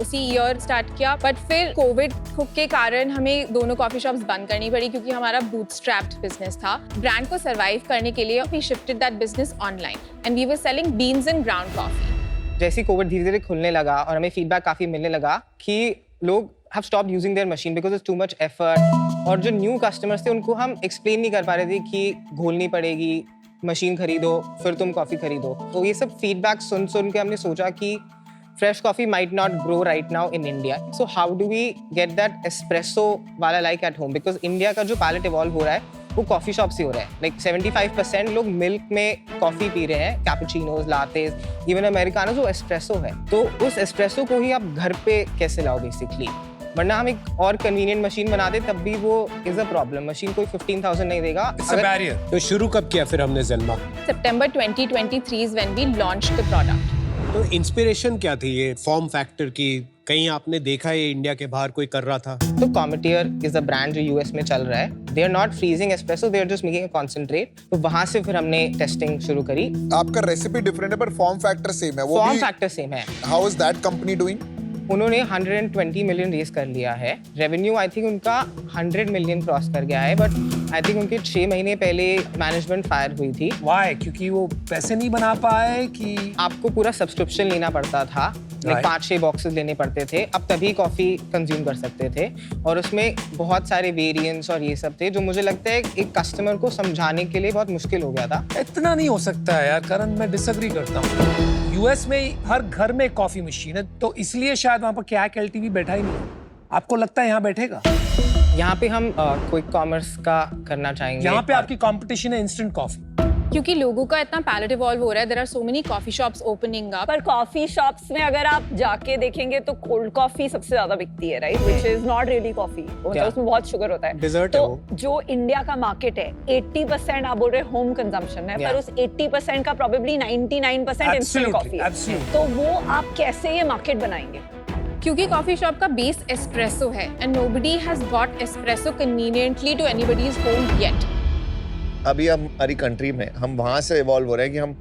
उसी ईयर स्टार्ट किया, बट फिर कोविड के कारण हमें दोनों कॉफी शॉप्स बंद करनी पड़ी क्योंकि हमारा बूटस्ट्रैप्ड बिजनेस था। ब्रांड को सर्वाइव करने के लिए we shifted that business online and we were selling beans and ground coffee. जैसे ही कोविड धीरे धीरे खुलने लगा और हमें फीडबैक काफी मिलने लगा कि लोग have stopped using their machine because it's too much effort, और जो न्यू कस्टमर्स थे उनको हम एक्सप्लेन नहीं कर पा रहे थे कि घोलनी पड़ेगी, मशीन खरीदो फिर तुम कॉफी खरीदो। तो ये सब फीडबैक सुन के हमने सोचा कि fresh coffee might not grow right now in India, so how do we get that espresso वाला like at home, because India का जो पैलेट इवॉल्व हो रहा है वो कॉफी शॉप से हो रहा है। लाइक 75% लोग मिल्क में कॉफी पी रहे हैं, कैपुचिनोज, लाटेस, इवन अमेरिकानो, जो एस्प्रेसो है। तो उस एस्प्रेसो को ही आप घर पे कैसे लाओ बेसिकली, वरना हम एक और कन्वीनियंट मशीन बना दे तब भी वो इज अ प्रॉब्लम। मशीन कोई 15,000 नहीं देगा। It's a barrier. तो शुरू कब किया फिर हमने ज़ेनमा? September 2023 is when we launched the product. तो इंस्पिरेशन क्या थी ये फॉर्म फैक्टर की? कहीं आपने देखा ये इंडिया के बाहर कोई कर रहा था? तो कॉमेटियर इज अ ब्रांड जो यूएस में चल रहा है। They are not freezing espresso, they are just making a concentrate. तो वहां से फिर हमने टेस्टिंग शुरू करी। आपका रेसिपी डिफरेंट है पर फॉर्म फैक्टर सेम है। वो फॉर्म भी फैक्टर सेम है। How is that company doing? उन्होंने 120 मिलियन रेस कर लिया है। रेवेन्यू आई थिंक उनका 100 मिलियन क्रॉस कर गया है, बट आई थिंक उनके 6 महीने पहले मैनेजमेंट फायर हुई थी। Why? क्योंकि वो पैसे नहीं बना पाए कि आपको पूरा सब्सक्रिप्शन लेना पड़ता था, Right. 5-6 बॉक्सेस लेने पड़ते थे, अब तभी कॉफ़ी कंज्यूम कर सकते थे। और उसमें बहुत सारे वेरिएंट्स और ये सब थे जो मुझे लगता है एक कस्टमर को समझाने के लिए बहुत मुश्किल हो गया था। इतना नहीं हो सकता है यार करण, मैं डिसएग्री करता हूँ। यूएस में हर घर में एक कॉफी मशीन है, तो इसलिए शायद वहाँ पर क्या LTV बैठा ही नहीं। आपको लगता है यहाँ बैठेगा? यहाँ पे हम क्विक कॉमर्स का करना चाहेंगे। यहाँ पे आपकी कंपटीशन है इंस्टेंट कॉफी। क्योंकि लोगों का इतना पैलेट इवॉल्व हो रहा है, there are so many coffee shops opening up. पर कॉफी शॉप्स में अगर आप जाके देखेंगे तो कोल्ड कॉफी सबसे ज्यादा बिकती है, right, which is not really coffee. मतलब उसमें बहुत शुगर होता है। Dessert है तो वो। जो इंडिया का मार्केट है 80% आप बोल रहे होम कंजम्पशन है, पर उस 80% का प्रोबेबली 99% इंस्टेंट कॉफी है। Absolutely. तो वो आप कैसे ये मार्केट बनाएंगे? क्योंकि कॉफी शॉप का बेस एस्प्रेसो है and nobody has got espresso conveniently to anybody's home yet. अभी हम हमारी कंट्री में हम वहां से इवॉल्व हो रहे हैं कि हम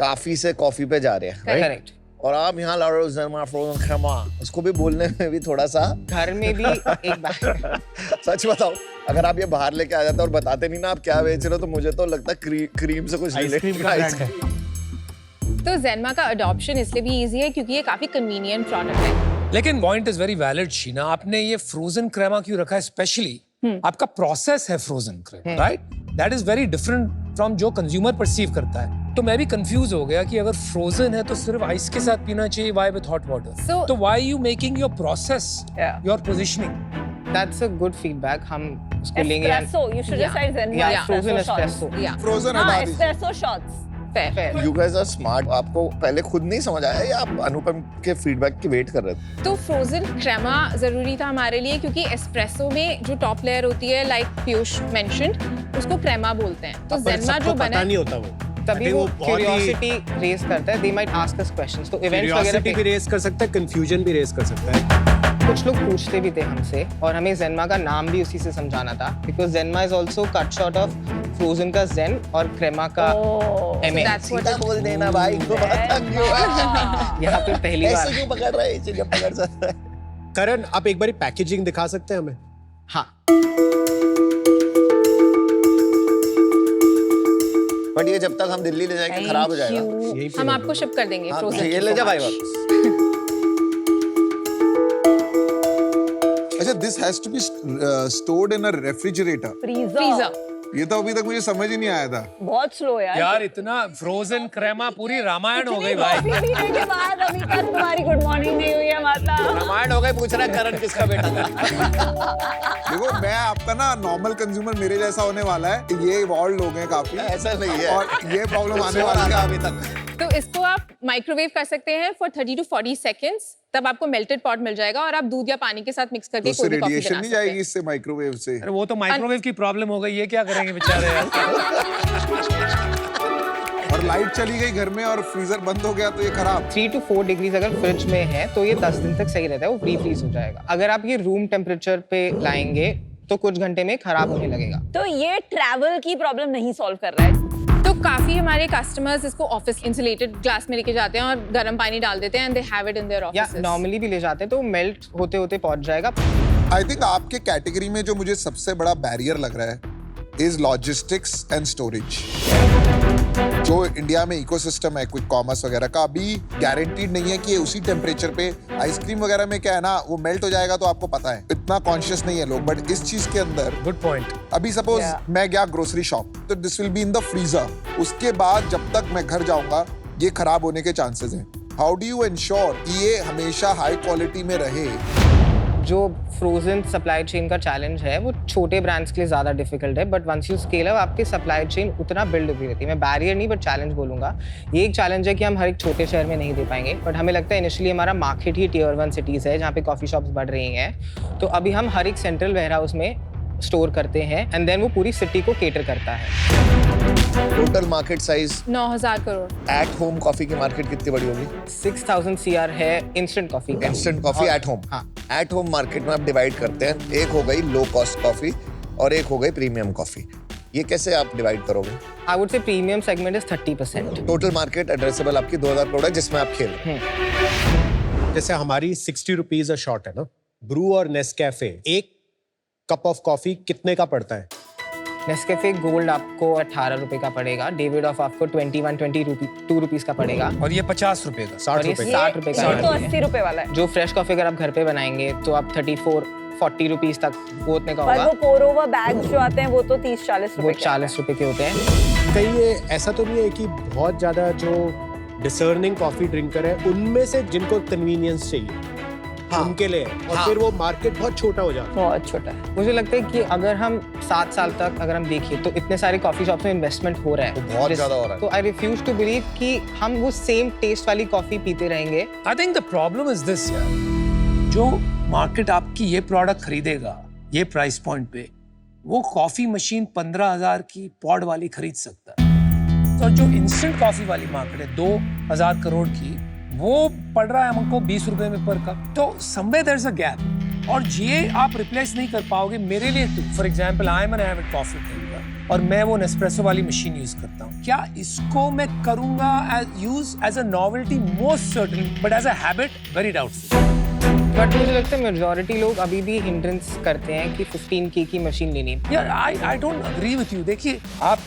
काफी से कॉफी पे जा रहे हैं, right? करेक्ट। और आप यहाँ ला रहे हो ज़रमा फ्रोज़न खमा, उसको भी बोलने में भी थोड़ा सा घर में भी एक बार सच बताओ, अगर आप ये बाहर लेके आ जाते और बताते नहीं ना आप क्या बेच रहे हो, तो मुझे तो लगता है क्रीम से कुछ आइसक्रीम का ब्रांड है। तो ज़ेनमा का अडॉप्शन इसलिए भी इजी है क्योंकि ये काफी कन्वीनियंट प्रोडक्ट है। लेकिन point is very valid Sheena, आपने ये फ्रोजन क्रेमा क्यों रखा है? स्पेशली आपका प्रोसेस है frozen Kramer, right? That is very different from जो कंज्यूमर परसीव करता है। तो मैं भी कंफ्यूज हो गया कि अगर फ्रोजन है तो सिर्फ आइस के साथ पीना चाहिए, व्हाई विद हॉट वाटर? तो why you making your process, your positioning? That's a good feedback, हम उसको लेंगे। Espresso, you should just say Zenma Yeah, frozen espresso. Yeah. Frozen हाँ, हटा दीजिए। Espresso shots. Fair. You guys are smart. आपको पहले खुद नहीं समझ आया या आप अनुपम के फीडबैक की वेट कर रहे थे? तो फ्रोजन क्रेमा जरूरी था हमारे लिए क्योंकि एस्प्रेसो में जो टॉप लेयर होती है, लाइक पीयूष मेंशन्ड, उसको क्रेमा बोलते हैं। तो पर ज़ेनमा सबको जो बना पता है, नहीं होता वो, तभी वो बहुत ही क्यूरियोसिटी रेज करता है। They might ask us questions. तो इवेंट्स वगैरह क्यूरियोसिटी भी पे रेज कर सकता है, कंफ्यूजन भी रेज कर सकता है। कुछ लोग पूछते भी थे हमसे, और हमें ज़ेनमा का नाम भी उसी से समझाना था, because Zenma is also cut short of frozen का ज़ेन और क्रेमा का एम। that's what सीधा बोल देना भाई को, पता क्यों है? यहाँ पे पहली ऐसे बार। क्यों पकड़ रहे हैं? जब पकड़ सकता है। करण, आप एक बार पैकेजिंग दिखा सकते हैं हमें? हाँ, बट ये जब तक हम दिल्ली ले जाएंगे खराब हो जाएगा। यही हम आपको शिप कर देंगे हाँ, फ्रोजन। ये ले जा भाई वापस। अच्छा, this has to be stored in a refrigerator. Freezer. ये तो अभी तक मुझे समझ ही नहीं आया था। बहुत स्लो यार। यार इतना फ्रोजन क्रेमा, पूरी रामायण हो गई इतनी भाई। कॉफी पीने के बाद अभी तक तुम्हारी गुड मॉर्निंग नहीं हुई है माता। रामायण हो गए, पूछ रहा है करण किसका बेटा था? देखो, मैं आपका ना नॉर्मल कंज्यूमर मेरे जैसा होने वाला है। ये इवॉल्व लोग हैं काफी, ऐसा नहीं है। और ये प्रॉब्लम आने और वाली आगे है। अभी तक। तो इसको आप माइक्रोवेव कर सकते हैं फॉर 30 to 40 सेकेंड्स, तब आपको मेल्टेड पॉट मिल जाएगा और आप दूध या पानी के साथ मिक्स तो करके उससे कोई भी कॉफी रेडिएशन बना नहीं सकते जाएगी हैं। इससे माइक्रोवेव से? अरे वो तो माइक्रोवेव की प्रॉब्लम हो गई, ये क्या करेंगे बेचारे यार? और लाइट चली गई घर में और फ्रीजर बंद हो गया तो ये खराब। 3 to 4 डिग्रीज अगर फ्रिज में है तो ये 10 दिन तक सही रहता है, वो प्री फ्रीज हो जाएगा। अगर आप ये रूम टेम्परेचर पे लाएंगे तो कुछ घंटे में खराब होने लगेगा। तो ये ट्रैवल की प्रॉब्लम नहीं सॉल्व कर रहा है। तो काफी हमारे कस्टमर्स इसको ऑफिस इंसुलेटेड ग्लास में लेके जाते हैं और गर्म पानी डाल देते हैं and they have it in their या ऑफिसेस। नॉर्मली भी ले जाते हैं तो मेल्ट होते होते पहुंच जाएगा। आई थिंक आपके कैटेगरी में जो मुझे सबसे बड़ा बैरियर लग रहा है इज लॉजिस्टिक्स एंड स्टोरेज। जो इंडिया में इकोसिस्टम है क्विक कॉमर्स वगैरह का, अभी गारंटीड नहीं है कि ये उसी टेम्परेचर पे आइसक्रीम वगैरह में क्या है ना, वो मेल्ट हो जाएगा तो आपको पता है, इतना कॉन्शियस नहीं है लोग। बट इस चीज के अंदर गुड पॉइंट। अभी सपोज मैं गया ग्रोसरी शॉप, तो this will be in the freezer. उसके बाद जब तक मैं घर जाऊंगा ये खराब होने के चांसेस हैं। हाउ डू यू इंश्योर कि ये हमेशा हाई क्वालिटी में रहे? जो फ्रोजन सप्लाई चेन का चैलेंज है वो छोटे ब्रांड्स के लिए ज़्यादा डिफिकल्ट है, but once you scale up आपकी सप्लाई चेन उतना बिल्ड होती रहती है। मैं बैरियर नहीं बट चैलेंज बोलूँगा। ये एक चैलेंज है कि हम हर एक छोटे शहर में नहीं दे पाएंगे, बट हमें लगता है इनिशियली हमारा मार्केट ही टियर 1 सिटीज़ है जहाँ पे कॉफ़ी शॉप्स बढ़ रही हैं। तो अभी हम हर एक सेंट्रल वेयर हाउस में स्टोर करते हैं एंड देन वो पूरी सिटी को केटर करता है। Total market size 9,000 crore. At home coffee की मार्केट कितनी बड़ी होगी? 6000 CR है इंस्टेंट कॉफ़ी का। Instant coffee at home. हाँ। एट होम मार्केट में आप डिवाइड करते हैं, एक हो गई लो कॉस्ट कॉफी और एक हो गई प्रीमियम कॉफी। ये कैसे आप डिवाइड करोगे? I would say premium segment is 30%। Total market addressable आपकी 2000 करोड़ है जिसमें आप खेल रहे हैं। जैसे हमारी 60 रुपीज अ शॉट है ना, ब्रू और नेस्कैफे, एक कप ऑफ कॉफी कितने का पड़ता है? नेस्कैफे गोल्ड आपको 18 रुपए का पड़ेगा, डेविड ऑफ आपको 2 रुपीज का पड़ेगा, और ये 50 रुपए का। 60 और ये रुपए 60 रुपए का ये तो है। 80 रुपए वाला है। जो फ्रेश कॉफी अगर आप घर पे बनाएंगे तो आप 34-40 रुपीज तक वो उतने का पर होगा। वो पोर ओवर बैग्स जो आते हैं वो तो 30-40 वो रुपए के 40 रुपए के होते हैं। कहीं ये ऐसा तो नहीं है कि बहुत ज्यादा जो डिसर्निंग कॉफी ड्रिंकर है उनमें से जिनको कन्वीनियंस चाहिए हाँ। उनके लिए है। और हाँ। फिर वो मार्केट बहुत छोटा हो जाता है। बहुत छोटा है। मुझे लगता है कि अगर हम 7 साल तक अगर हम देखें तो इतने सारे कॉफी शॉप्स में इन्वेस्टमेंट हो रहा है, तो बहुत ज्यादा हो रहा है। तो आई रिफ्यूज टू बिलीव कि हम वो सेम टेस्ट वाली कॉफी पीते रहेंगे। I think the problem is this यार, जो मार्केट आपकी ये प्रोडक्ट खरीदेगा ये प्राइस पॉइंट पे, वो कॉफी मशीन 15,000 की पॉड वाली खरीद सकता है। तो जो इंस्टेंट कॉफी वाली मार्केट है 2,000 करोड़ की, वो पड़ रहा है हमको 20 रुपए में पर कप। तो somewhere there is a gap, और ये आप रिप्लेस नहीं कर पाओगे। मेरे लिए तो for example I am an avid coffee drinker और मैं वो नेस्प्रेसो वाली मशीन यूज करता हूँ। क्या इसको मैं करूंगा use as a novelty? Most certainly, but as a habit very doubtful. But मुझे लगता है मेजॉरिटी लोग अभी भी हिंड्रेंस करते हैं कि 15K की मशीन लेनी है। यार I don't agree with you. देखिए, आप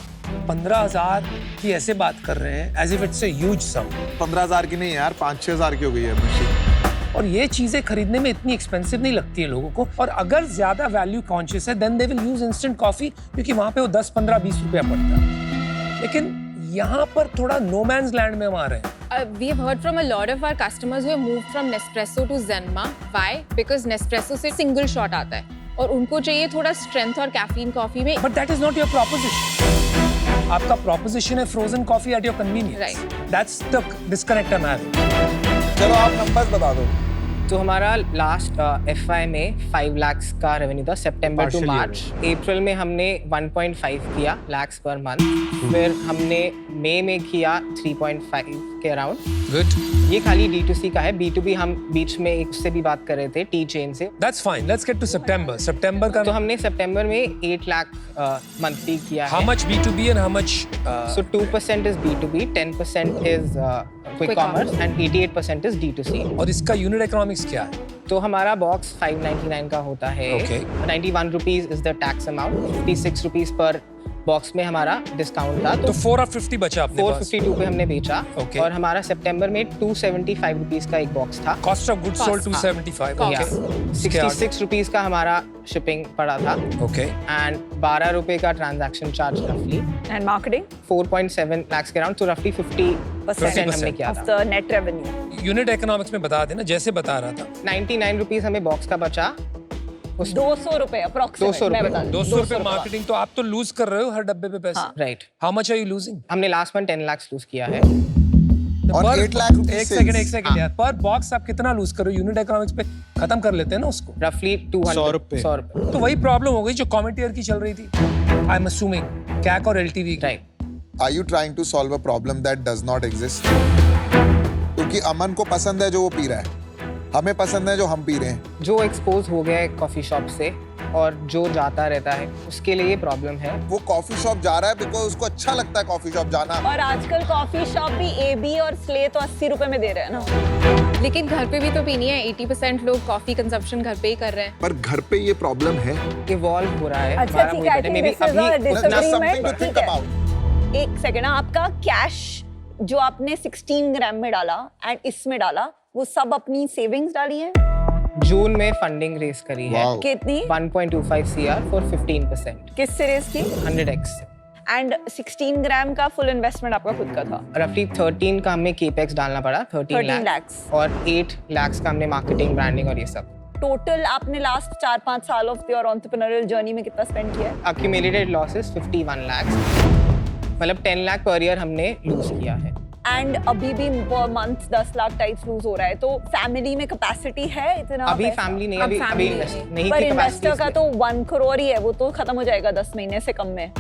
15,000 की ऐसे बात कर रहे हैं as if it's a huge sum. 15,000 की नहीं यार, 5-6 हजार की हो गई है मशीन। और ये चीजें खरीदने में इतनी एक्सपेंसिव नहीं लगती है लोगों को। और अगर ज्यादा वैल्यू कॉन्शियस है then they will use instant coffee, क्योंकि वहां पे वो 10, 15, 20 रुपया पड़ता है। लेकिन यहाँ पर थोड़ा नो मैन्स लैंड में हम आ रहे हैं। We have heard from a lot of our customers who have moved from Nespresso to Zenma. Why? Because Nespresso से single shot आता है और उनको चाहिए थोड़ा strength और caffeine कॉफी में। But that is not your proposition. आपका proposition है frozen coffee at your convenience. Right. That's the disconnect I'm having. चलो आप नंबर्स बता दो। तो हमारा लास्ट FY में 5 लाख का रेवेन्यू था, सितंबर टू Partially मार्च। अप्रैल में हमने 1.5 किया लाख पर मंथ। फिर हमने मई में किया 3.5 के अराउंड। Good. ये खाली D2C का है। B2B हम बीच में एक से भी बात कर रहे थे, टी चेन से। That's fine. Let's get to September. September का तो हमने सितंबर में 8 लाख मंथली किया how है। much B2B and how much So 2% is B2B, 10% is quick commerce and 88% is D2C। और इसका यूनिट इकोनॉमिक्स क्या है? तो हमारा बॉक्स 599 का होता है। Okay. 91 rupees is the tax amount. 56 rupees per box में हमारा डिस्काउंट था, तो 450 बचा अपने पास। 452 पे हमने बेचा। Okay. और हमारा सितंबर में 275 रुपीज का एक बॉक्स था। Cost of goods sold 275. Yeah. Okay. 66 rupees का हमारा शिपिंग पड़ा था Okay. एंड 12 रुपए का ट्रांजैक्शन चार्ज रफली। एंड मार्केटिंग 4.7 लाख के अराउंड, तो रफली 50% हमने किया ऑफ था। The net revenue. Unit economics में बता देना जैसे बता रहा था। 99 रुपीज हमें बॉक्स का बचा। 200 रुपए अप्रोक्सीमेट 200 मैं रुपए। बता दूं। 200 रुपए मार्केटिंग, तो आप तो लूज कर रहे हो हर डब्बे पे पैसे। हाँ। Right. How much are you losing? हमने लास्ट मंथ 10 लाख लूज किया है। और 8 लाख रुपए एक sales। सेकंड यार, पर बॉक्स आप कितना लूज कर रहे हो? यूनिट इकोनॉमिक्स पे खत्म कर लेते हैं ना उसको। रफली 200 100 रुपए। 100 रुपए। तो वही प्रॉब्लम हो गई जो कमेंटियर की चल रही थी। आई एम असूमिंग कैक और LTV. Right. Are you trying to solve a problem that does not exist? क्योंकि अमन को पसंद है जो वो पी रहा है, हमें पसंद है जो हम पी रहे हैं। जो एक्सपोज हो गया है कॉफी शॉप से और जो जाता रहता है उसके लिए ये प्रॉब्लम है। वो कॉफी शॉप जा रहा है बिकॉज उसको अच्छा लगता है कॉफी शॉप जाना। और आजकल कॉफी शॉप भी AB और स्ले तो 80 रुपए में दे रहे हैं ना। लेकिन घर पे भी तो पीनी है। 80% लोग कॉफी कंजप्शन घर पे ही कर रहे हैं। पर घर पे ये प्रॉब्लम है। इवॉल्व हो रहा है। अच्छा हमारा ठीक है, I movement think में भी this is a अभी उतना disagreement, something to ठीक think है। about। एक सेकंड, आपका कैश जो आपने 16 ग्राम में डाला एंड इसमें डाला, वो सब अपनी सेविंग्स डाली है? जून में फंडिंग रेस करी है। Wow. कितनी? 1.25 CR फॉर 15%। किस सीरीज की? 100x। एंड 16 ग्राम का फुल इन्वेस्टमेंट आपका खुद का था? रफली 13 का हमें केपेक्स डालना पड़ा, 13 लाख। और 8 लाख का हमने मार्केटिंग, ब्रांडिंग और ये सब। टोटल आपने लास्ट 4-5 साल ऑफ योर एंटरप्रेन्योरियल जर्नी में कितना स्पेंड किया है? अक्यूमुलेटेड लॉसेस 51 लाख, मतलब 10 लाख पर ईयर हमने लूज किया है। एंड अभी भी per month 10 lakh types loose हो रहा है, तो फैमिली में कैपेसिटी है इतना? अभी पैसा? फैमिली नहीं, अब अभी family अभी नहीं। इन्वेस्ट नहीं पर की इन्वेस्टर का capacity तो 1 करोड़ ही है, वो तो खत्म हो जाएगा 10 महीने से कम में।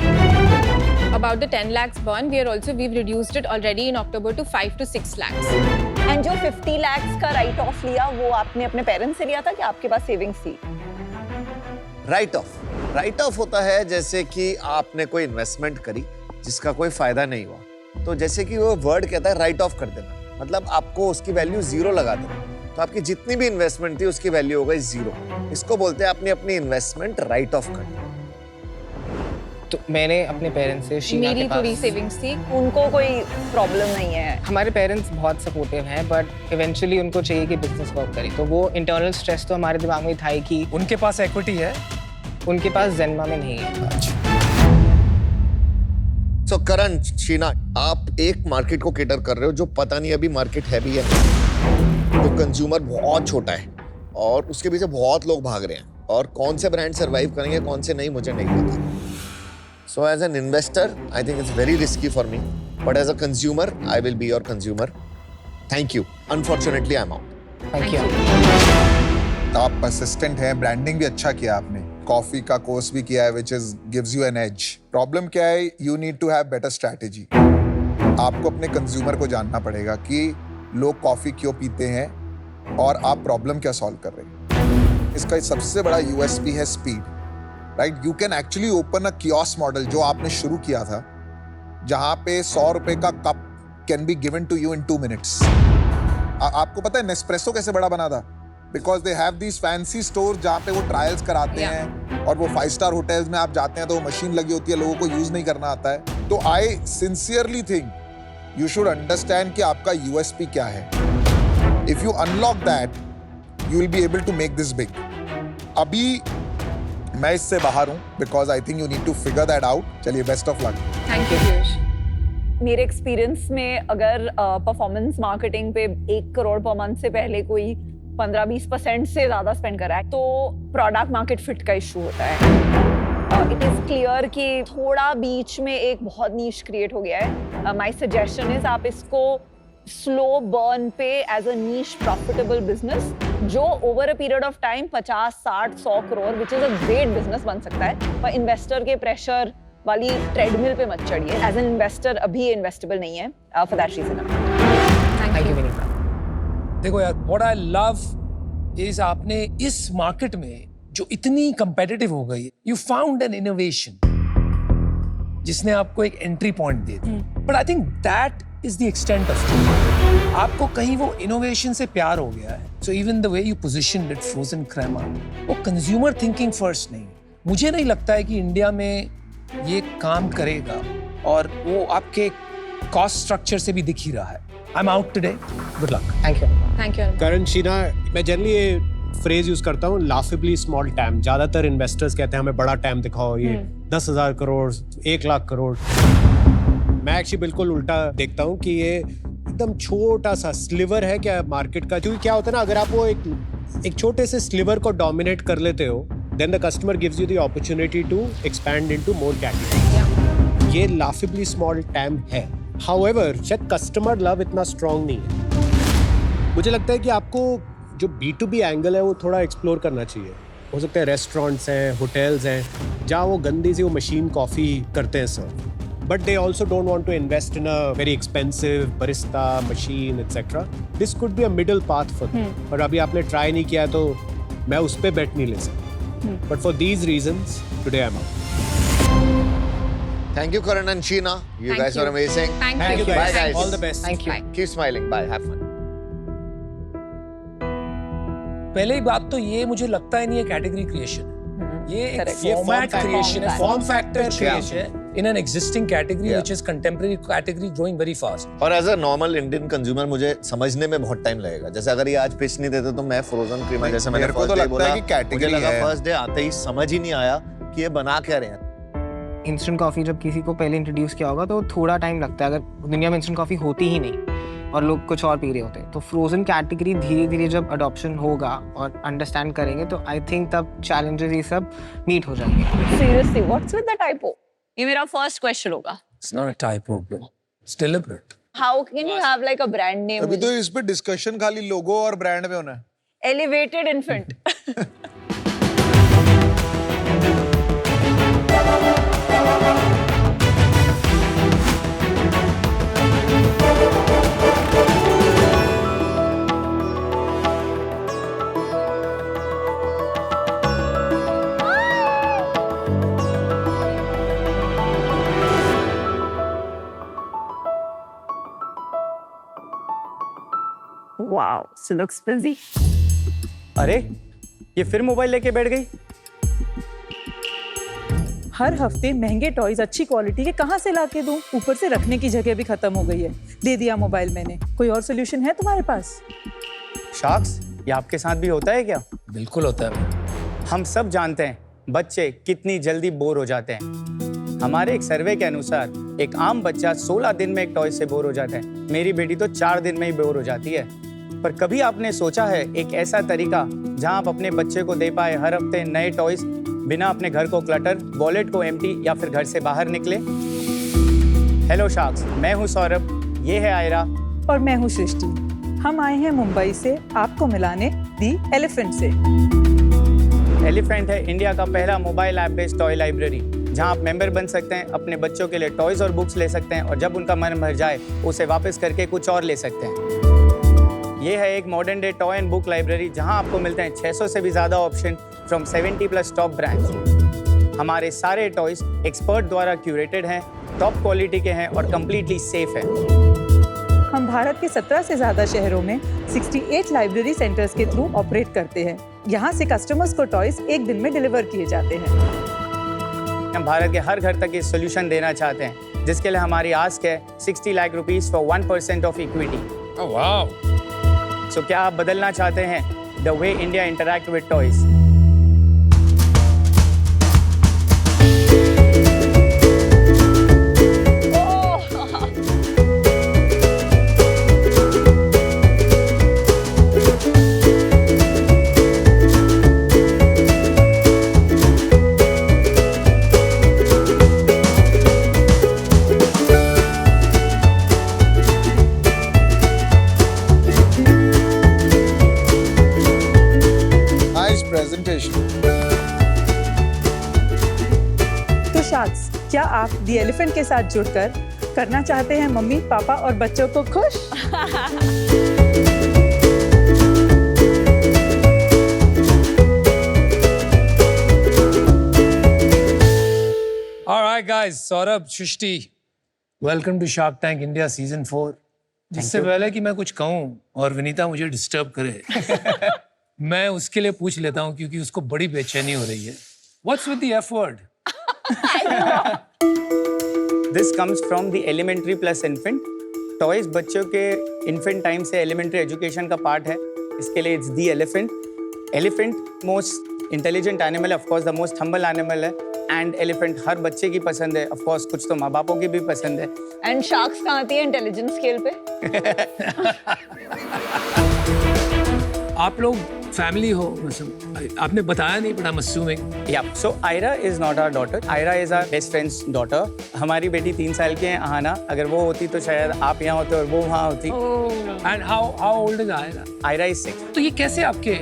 About the 10 lakhs burn, we've reduced it already in October to 5 to 6 lakhs. And जो 50 लाख का राइट ऑफ लिया, वो आपने अपने पेरेंट्स से लिया था कि आपके पास सेविंग्स थी? राइट ऑफ होता है जैसे कि आपने कोई इन्वेस्टमेंट करी जिसका कोई फायदा नहीं हुआ, तो जैसे कि वो वर्ड कहता है राइट ऑफ कर देना, मतलब आपको उसकी वैल्यू 0 लगा देना। तो आपकी जितनी भी इन्वेस्टमेंट थी उसकी वैल्यू हो गई 0। इसको बोलते हैं आपने अपनी इन्वेस्टमेंट राइट ऑफ कर दी। तो मैंने अपने पेरेंट्स से शीना मेरी के थोड़ी पास, सेविंग्स थी। उनको कोई प्रॉब्लम नहीं है? हमारे पेरेंट्स बहुत सपोर्टिव हैं, बट इवेंचुअली उनको चाहिए कि बिजनेस वर्क करे। तो वो इंटरनल स्ट्रेस तो हमारे दिमाग में था ही कि उनके पास इक्विटी है? उनके पास जेनमा में नहीं है। सो करण, शीना, आप एक मार्केट को केटर कर रहे हो जो पता नहीं अभी मार्केट है भी या नहीं। तो कंज्यूमर बहुत छोटा है और उसके पीछे बहुत लोग भाग रहे हैं और कौन से ब्रांड सर्वाइव करेंगे कौन से नहीं मुझे नहीं पता. So as an investor, I think it's very risky for me. But as a consumer, I will be your consumer. Thank you. Unfortunately, I'm out. Thank you. आप परसिस्टेंट हैं, ब्रांडिंग भी अच्छा किया आपने, कॉफी का कोर्स भी किया है which is gives you an edge. Problem क्या है, you need to have better strategy. आपको अपने कंज्यूमर को जानना पड़ेगा कि लोग कॉफी क्यों पीते हैं और आप प्रॉब्लम क्या सॉल्व कर रहे हैं. इसका सबसे बड़ा यूएसपी है speed. Right, you can actually open a kiosk model जो आपने शुरू किया था, जहां पे 100 रुपए का cup can be given to you in 2 minutes. आपको पता है नेस्प्रेसो कैसे बड़ा बना था? Because they have these fancy store जहाँ पे वो ट्रायल्स कराते हैं और वो 5-स्टार होटल्स में आप जाते हैं तो वो मशीन लगी होती है, लोगों को यूज नहीं करना आता है. तो I sincerely think you should understand कि आपका यूएसपी क्या है. If you unlock that you will be able to make this big. अभी मैं इससे बाहर हूं because I think you need to figure that out. चलिए, best of luck. Thank you Piyush. मेरे एक्सपीरियंस में अगर परफॉर्मेंस मार्केटिंग पे 1 करोड़ पर मंथ से पहले कोई 15-20% से ज्यादा स्पेंड कर रहा है तो प्रोडक्ट मार्केट फिट का इशू होता है. इट इज क्लियर कि थोड़ा बीच में एक बहुत नीश क्रिएट हो गया है. माय सजेशन इज आप इसको स्लो बर्न पे as a niche profitable business जो over a period of time 50, 60, 100 crore which is a great business बन सकता है. पर इन्वेस्टर के प्रेशर वाली ट्रेडमिल पे मत चढ़िए. एज एन इन्वेस्टर अभी इन्वेस्टेबल नहीं है. For that reason thank you Vinita. देखो यार, व्हाट आई लव इज आपने इस मार्केट में जो इतनी कंपेटिटिव हो गई, यू फाउंड एन इनोवेशन जिसने आपको एक एंट्री पॉइंट दे दिया. But I think that is the extent of it. आपको कहीं वो इनोवेशन से प्यार हो गया है. So even the way you positioned it, frozen Kramer, वो कंज्यूमर थिंकिंग फर्स्ट नहीं. मुझे नहीं लगता है कि इंडिया में ये काम करेगा और वो आपके कॉस्ट स्ट्रक्चर से भी दिख ही रहा है. I am out today. Good luck. Thank you. Thank you. Karan, Sheena, मैं जनरली ये फ्रेज यूज करता हूँ, लाफेबली स्मॉल टैम. ज्यादातर इन्वेस्टर्स कहते हैं हमें बड़ा टैम दिखाओ, ये 10,000 करोड़, 1 लाख करोड़. मैं एक्चुअली बिल्कुल उल्टा देखता हूँ कि ये एकदम छोटा सा स्लिवर है क्या मार्केट का. क्योंकि क्या होता है ना, अगर आप वो एक छोटे से स्लिवर को डोमिनेट कर लेते हो, then the customer gives you the opportunity to expand into more categories. ये laughably small TAM है. However, शायद customer love इतना strong नहीं है. मुझे लगता है कि आपको जो B2B एंगल है वो थोड़ा एक्सप्लोर करना चाहिए. हो सकता है रेस्टोरेंट्स हैं, होटल्स हैं, जहाँ वो गंदी सी वो मशीन कॉफ़ी करते हैं सर्व. But they also don't want to invest in a very expensive barista machine, etc. This could be a middle path for them. और अभी आपने ट्राई नहीं किया तो मैं उस पर बेट नहीं ले सकता. But for these reasons, today I'm out. Thank you, Karan and Sheena. You Thank guys you. are amazing. Thank Thank you. you guys. Bye, guys. All the best. Thank you. Keep smiling. Bye. Have fun. पहले ही बात तो ये मुझे लगता है नहीं है category creation है. ये एक Correct. फॉर्मेट form क्रिएशन है, factor. Form factor Yeah. Creation है in an existing category which is contemporary category growing very fast. और as a normal Indian consumer मुझे समझने में बहुत टाइम लगेगा. जैसे अगर ये आज पिच नहीं देते तो मैं फ्रोजन क्रीमा, जैसे मैंने मेरे को फर्स्ट तो डे लगता बोला, है कि category मुझे लगा है. फर्स्ट डे आते ही समझ ही नहीं आया कि ये बना क्या रहे हैं. इंस्टेंट कॉफ़ी जब किसी को पहले इंट्रोड्यूस किया होगा तो थोड़ा टाइम लगता है. अगर दुनिया में इंस्टेंट कॉफ़ी होती ही नहीं और लोग कुछ और पी रहे होते हैं, तो फ्रोजन कैटेगरी धीरे धीरे जब अडॉप्शन होगा और अंडरस्टैंड करेंगे तो आई थिंक तब चैलेंजेस ये सब मीट हो जाएंगे. Seriously what's with the typo? ये मेरा फर्स्ट क्वेश्चन होगा. It's not a typo bro, it's deliberate. How can you have like a brand name अभी तो इस पे डिस्कशन खाली लोगो और ब्रांड में होना है. Elevated infant? Wow, she looks busy. अरे ये फिर मोबाइल लेके बैठ गई. हर हफ्ते महंगे टॉयज अच्छी क्वालिटी के कहाँ से लाके दूं? ऊपर से रखने की जगह भी खत्म हो गई है. दे दिया मोबाइल मैंने. कोई और सोल्यूशन है तुम्हारे पास? शाक्स, ये आपके साथ भी होता है क्या? बिल्कुल होता है. हम सब जानते हैं बच्चे कितनी जल्दी बोर हो जाते हैं. हमारे एक सर्वे के अनुसार एक आम बच्चा 16 दिन में एक टॉय से बोर हो जाता है. मेरी बेटी तो 4 दिन में ही बोर हो जाती है. पर कभी आपने सोचा है एक ऐसा तरीका जहां आप अपने बच्चे को दे पाए हर हफ्ते नए टॉयज, बिना अपने घर को क्लटर, वॉलेट को एम्प्टी या फिर घर से बाहर निकले? हेलो शार्क्स, मैं हूं सौरभ, ये है आयरा और मैं हूँ सृष्टि। हम आए हैं मुंबई से आपको मिलाने दी एलिफेंट से। एलिफेंट है इंडिया का पहला mobile app based toy library, जहां आप मेंबर बन सकते हैं, अपने बच्चों के लिए टॉयज और बुक्स ले सकते हैं और जब उनका मन भर जाए उसे वापस करके कुछ और ले सकते हैं। ये है एक modern day toy and book library जहां आपको मिलते हैं 600 से भी ज़्यादा ऑप्शन फ्रॉम 70+ टॉप ब्रांड्स। हमारे सारे टॉयज एक्सपर्ट द्वारा क्यूरेटेड हैं, टॉप क्वालिटी के हैं और कम्प्लीटली सेफ हैं। हम भारत के 17 से ज्यादा शहरों में 68 लाइब्रेरी सेंटर्स के थ्रू ऑपरेट करते हैं। यहाँ से कस्टमर्स को टॉयज एक दिन में डिलीवर किए जाते हैं। हम भारत के हर घर तक ये सोल्यूशन देना चाहते हैं, जिसके लिए हमारी आस्क है 60 lakh rupees for 1% of equity. Oh, wow. सो क्या आप बदलना चाहते हैं the way India interact with toys? Nice presentation. तो शार्क्स, क्या आप दी एलिफेंट के साथ जुड़कर करना चाहते हैं मम्मी, पापा और बच्चों को खुश? All right, guys, Saurabh, Srishti, welcome to Shark Tank India season 4। जिससे पहले कि मैं कुछ कहूं और विनीता मुझे डिस्टर्ब करे, मैं उसके लिए पूछ लेता हूं क्योंकि उसको बड़ी बेचैनी हो रही है। What's with the F word? This comes from the elementary plus infant. Toys बच्चों के इन्फेंट टाइम से एलिमेंट्री एजुकेशन का पार्ट है, इसके लिए it's the elephant. Elephant most intelligent animal है, of course the most humble animal है, and elephant हर बच्चे की पसंद है, ऑफ कोर्स कुछ तो माँ बापों की भी पसंद है। एंड शार्क्स कहाँ आती है इंटेलिजेंस स्केल पे? आप लोग फैमिली हो, मतलब आपने बताया नहीं, but I am assuming. Yeah so Aira is not our daughter, Aira is our best friend's daughter. हमारी बेटी 3 साल की है आहाना, अगर वो होती तो शायद आप यहाँ होते और वो वहाँ होती। And how old is Aira? Aira is 6। तो ये कैसे आपके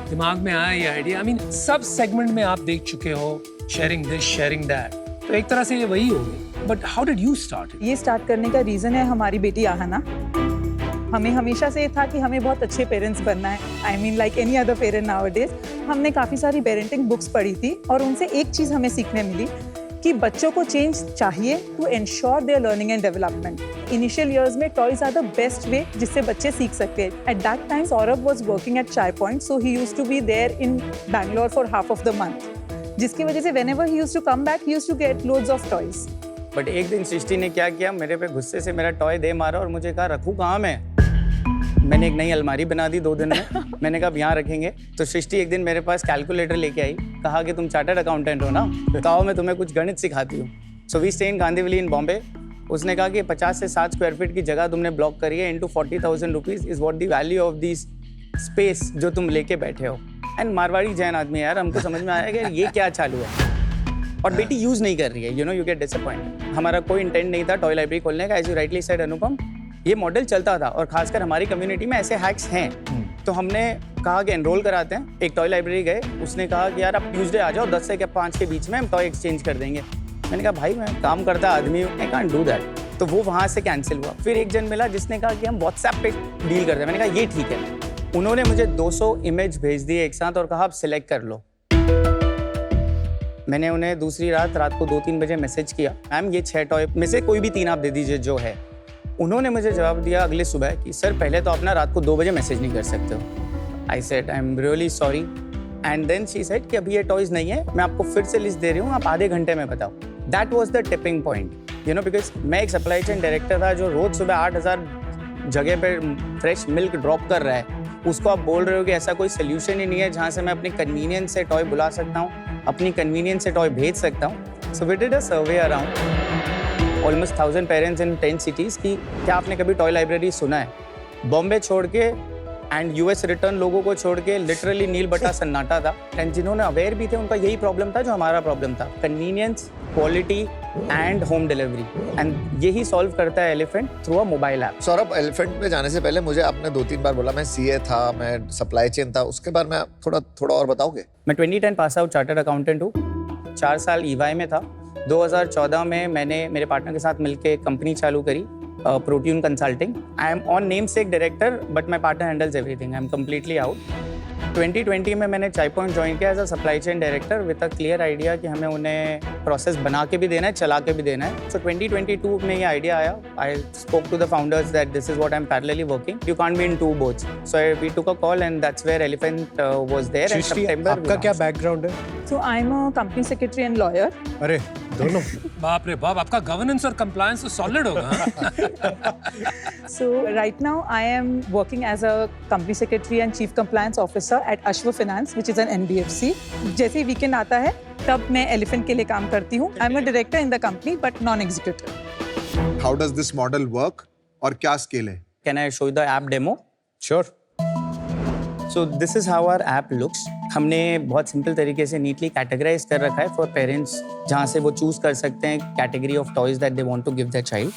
दिमाग में आया ये आइडिया? आई मीन सब सेगमेंट में आप देख चुके हो, शेयरिंग दिस, शेयरिंग दैट, तो एक तरह से ये वही हो गई। But how did you start? ये स्टार्ट करने का रीजन है हमारी बेटी आहाना। हमें हमेशा से ये था कि हमें बहुत अच्छे पेरेंट्स बनना है। I mean like any other parent nowadays. हमने काफ़ी सारी पेरेंटिंग बुक्स पढ़ी थी और उनसे एक चीज़ हमें सीखने मिली कि बच्चों को चेंज चाहिए to ensure their learning and development. Initial years में toys are the best way जिससे बच्चे सीख सकते हैं। At that time Saurabh was working at Chai Point, so he used to be there in Bangalore for half of the month, जिसकी वजह से whenever he used to come back he used to get loads of toys. But एक दिन सृष्टि ने क्या किया, मेरे पे गुस्से से मेरा टॉय दे मारा और मुझे कहा रखूँ कहाँ मैं? मैंने एक नई अलमारी बना दी 2 दिन में। मैंने कहा अब यहाँ रखेंगे। तो सृष्टि एक दिन मेरे पास कैलकुलेटर लेके आई, कहा कि तुम चार्टर्ड अकाउंटेंट हो ना, कहा मैं तुम्हें कुछ गणित सिखाती हूँ। सो वी स्टे इन गांधीविली इन बॉम्बे। उसने कहा कि 50 से 7 स्क्वायर फीट की जगह तुमने ब्लॉक करी है, into 40,000 rupees is what the value of this space जो तुम लेके बैठे हो। एंड मारवाड़ी जैन आदमी यार, हमको समझ में आया कि ये क्या चालू है। और बेटी यूज नहीं कर रही है, यू गेट डिसअपॉइंटेड। हमारा कोई इंटेंट नहीं था टॉय लाइब्रेरी खोलने का, एज यू राइटली सेड अनुपम, ये मॉडल चलता था और खासकर हमारी कम्युनिटी में ऐसे हैक्स हैं। तो हमने कहा कि एनरोल कराते हैं। एक टॉय लाइब्रेरी गए, उसने कहा कि यार आप ट्यूसडे आ जाओ 10 से 5 के बीच में, हम टॉय एक्सचेंज कर देंगे। मैंने कहा भाई मैं काम करता आदमी हूँ, आई कांट डू दैट। तो वो वहाँ से कैंसिल हुआ। फिर एक जन मिला जिसने कहा कि हम व्हाट्सएप पे डील करते हैं। मैंने कहा ये ठीक है। उन्होंने मुझे 200 इमेज भेज दिए एक साथ और कहा आप सिलेक्ट कर लो। मैंने उन्हें दूसरी रात को 2-3 बजे मैसेज किया, मैम ये 6 टॉय में से कोई भी 3 आप दे दीजिए जो है। उन्होंने मुझे जवाब दिया अगले सुबह कि सर पहले तो आप ना रात को 2 बजे मैसेज नहीं कर सकते हो। I said I am really sorry. And then she said कि अभी ये टॉयज नहीं है, मैं आपको फिर से लिस्ट दे रही हूँ, आप आधे घंटे में बताओ। That was the tipping point, because मैं एक सप्लाई चेन डायरेक्टर था जो रोज सुबह 8,000 जगह पे फ्रेश मिल्क ड्रॉप कर रहा है। उसको आप बोल रहे हो कि ऐसा कोई सोल्यूशन ही नहीं है जहाँ से मैं अपनी कन्वीनियंस से टॉय बुला सकता हूँ, अपनी कन्वीनियंस से टॉय भेज सकता हूँ। So we did a survey around almost 1000 parents in 10 cities की क्या आपने कभी टॉय लाइब्रेरी सुना है। बॉम्बे छोड़ के एंड यूएस रिटर्न लोगों को छोड़ के लिटरली नील बटा सन्नाटा था। एंड जिन्होंने अवेयर भी थे उनका यही प्रॉब्लम था जो हमारा प्रॉब्लम था, convenience, quality and home delivery. And यही सॉल्व करता है elephant through a mobile app. Saurabh, elephant पे जाने से पहले मुझे आपने 2-3 बार बोला मैं सीए था, मैं सप्लाई चेन था, उसके बारे में थोड़ा और बताओगे? मैं 2010 पास आउट चार्टर्ड अकाउंटेंट हूँ। 4 साल ईवाई में था। 2014 में मैंने मेरे पार्टनर के साथ मिलकर कंपनी चालू करी, Protune Consulting. I am on namesake director, but my partner handles everything. I am completely out. 2020 में मैंने चाय पॉइंट ज्वाइन किया as a supply chain director with a clear idea कि हमें उन्हें प्रोसेस बना के भी देना है, चला के भी देना है। सो 2022 में ये आइडिया आया। I spoke to the founders that this is what I am parallelly working, you can't be in two boats. So we took a call and that's where elephant was there. And सितंबर आपका क्या background है? So I'm a company secretary and lawyer. अरे दोनों। बाप रे बाप, आपका गवर्नेंस और कंप्लायंस तो सॉलिड होगा। So right now I am working as a company secretary and chief compliance officer at Ashwa Finance, which is an NBFC. जैसे ही वीकेंड आता है तब मैं एलिफेंट के लिए काम करती हूँ। I'm a director in the company but non-executive. How does this model work और क्या स्केल है? Can I show you the app demo? Sure. So this is how our app looks. हमने बहुत सिंपल तरीके से नीटली कैटेगराइज कर रखा है फॉर पेरेंट्स, जहाँ से वो चूज कर सकते हैं category of toys that they want to give their child.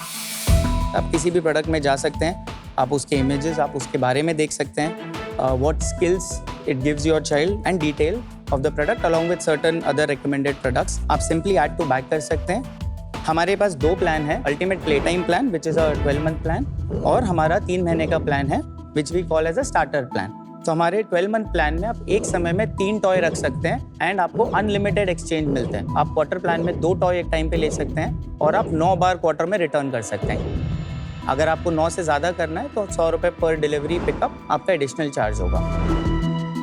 आप किसी भी प्रोडक्ट में जा सकते हैं, आप उसके इमेजेस, आप उसके बारे में देख सकते हैं, what skills it gives your child and detail of the product along with certain other recommended products. आप सिंपली ऐड टू बैक कर सकते हैं। हमारे पास 2 प्लान है, ultimate play time plan which is a 12 month plan, और हमारा 3 महीने का प्लान है which we call as a starter plan. तो हमारे 12 मंथ प्लान में आप एक समय में 3 टॉय रख सकते हैं एंड आपको अनलिमिटेड एक्सचेंज मिलते हैं। आप क्वार्टर प्लान में 2 टॉय एक टाइम पे ले सकते हैं और आप 9 बार क्वार्टर में रिटर्न कर सकते हैं। अगर आपको 9 से ज़्यादा करना है तो 100 रुपये पर डिलीवरी पिकअप आपका एडिशनल चार्ज होगा।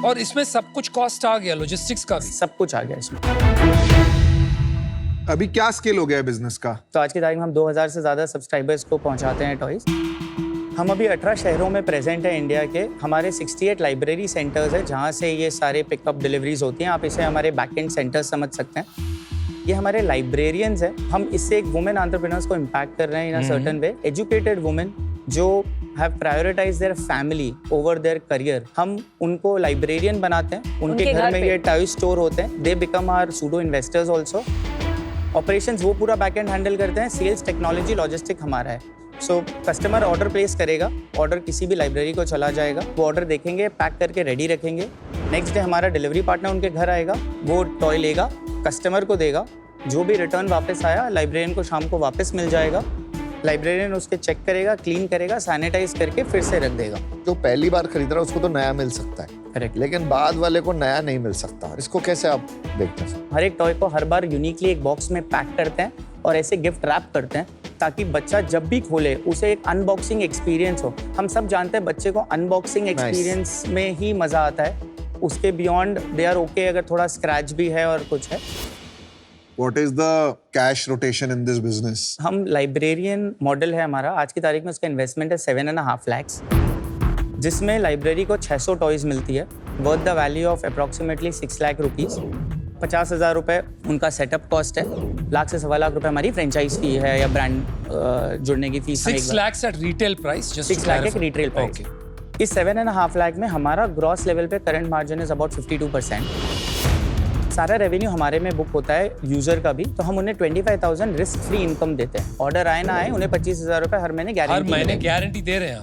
और इसमें सब कुछ कॉस्ट आ गया, लॉजिस्टिक्स का भी सब कुछ आ गया इसमें। अभी क्या स्केल हो गया है बिजनेस का? तो आज की तारीख में हम 2000 से ज़्यादा सब्सक्राइबर्स को पहुंचाते हैं टॉयज। हम अभी 18 शहरों में प्रेजेंट है इंडिया के। हमारे 68 लाइब्रेरी सेंटर्स है जहाँ से ये सारे पिकअप डिलीवरीज होती हैं। आप इसे हमारे बैक एंड सेंटर्स समझ सकते हैं। ये हमारे लाइब्रेरियंस हैं। हम इससे एक वुमेन एंटरप्रेन्योर्स को इम्पैक्ट कर रहे हैं in a certain way. Educated women जो have prioritize their family over their career, हम उनको लाइब्रेरियन बनाते हैं। उनके घर में ये टॉय स्टोर होते हैं। They become our pseudo investors also. Operations वो पूरा बैक एंड हैंडल करते हैं। सेल्स, टेक्नोलॉजी, लॉजिस्टिक हमारा है। सो कस्टमर ऑर्डर प्लेस करेगा, ऑर्डर किसी भी लाइब्रेरी को चला जाएगा, वो ऑर्डर देखेंगे, पैक करके रेडी रखेंगे। नेक्स्ट डे हमारा डिलीवरी पार्टनर उनके घर आएगा, वो टॉय लेगा, कस्टमर को देगा। जो भी रिटर्न वापस आया लाइब्रेरियन को शाम को वापस मिल जाएगा। लाइब्रेरियन उसके चेक करेगा, क्लीन करेगा, सैनिटाइज करके फिर से रख देगा। जो पहली बार खरीद रहा है उसको तो नया मिल सकता है, करेक्ट, लेकिन बाद वाले को नया नहीं मिल सकता। इसको कैसे आप देखते हैं? हर एक टॉय को हर बार यूनिकली एक बॉक्स में पैक करते हैं और ऐसे गिफ्ट रैप करते हैं ताकि बच्चा जब भी खोले उसे एक अनबॉक्सिंग एक्सपीरियंस हो। हम सब जानते हैं बच्चे को अनबॉक्सिंग एक्सपीरियंस में ही मजा आता है, उसके बियॉन्ड दे आर ओके अगर थोड़ा स्क्रैच भी है और कुछ है। What is the cash rotation in this business? हम लाइब्रेरियन मॉडल है हमारा। आज की तारीख में उसका इन्वेस्टमेंट है 7.5 lakhs, जिसमें लाइब्रेरी को 600 टॉयज मिलती है worth the value of approximately 6 lakh rupees. 50,000 रुपये उनका सेटअप कॉस्ट है। 1 लाख से 1.25 लाख रुपए हमारी फ्रेंचाइज फी है या ब्रांड जुड़ने की fees. 6 lakhs at retail price, just 6 lakh एक रिटेल प्राइस। इस 7.5 लाख में हमारा ग्रॉस लेवल पे करंट मार्जिन इज अबाउट 52%। सारा रेवेन्यू हमारे में बुक होता है यूजर का भी, तो हम उन्हें 25,000 रिस्क फ्री इनकम देते हैं। ऑर्डर आए ना आए उन्हें 25,000 रुपए हर महीने गारंटी दे रहे हैं।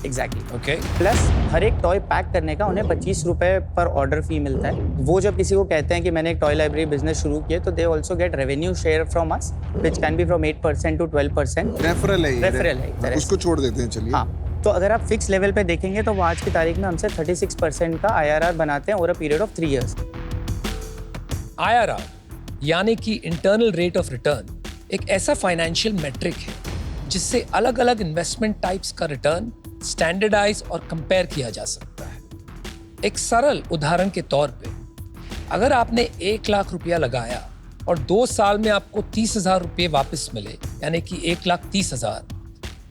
एग्जैक्टली। ओके। प्लस हर एक टॉय पैक करने का उन्हें 25 रुपए पर ऑर्डर फी मिलता है। वो जब किसी को कहते हैं कि मैंने एक टॉय लाइब्रेरी बिजनेस शुरू किया, तो they also get revenue share from us which can be from 8% to 12%। Referral है, उसको छोड़ देते हैं। चलिए, हाँ, तो अगर आप फिक्स लेवल पे देखेंगे तो वो आज की तारीख में हमसे 36% का IRR बनाते हैं over a period of 3 years। IRR यानी कि इंटरनल रेट ऑफ रिटर्न एक ऐसा फाइनेंशियल मेट्रिक है जिससे अलग अलग इन्वेस्टमेंट टाइप्स का रिटर्न स्टैंडर्डाइज और कंपेयर किया जा सकता है। एक सरल उदाहरण के तौर पे, अगर आपने 1 लाख रुपया लगाया और 2 साल में आपको 30,000 रुपये वापस मिले, यानी कि 1,30,000,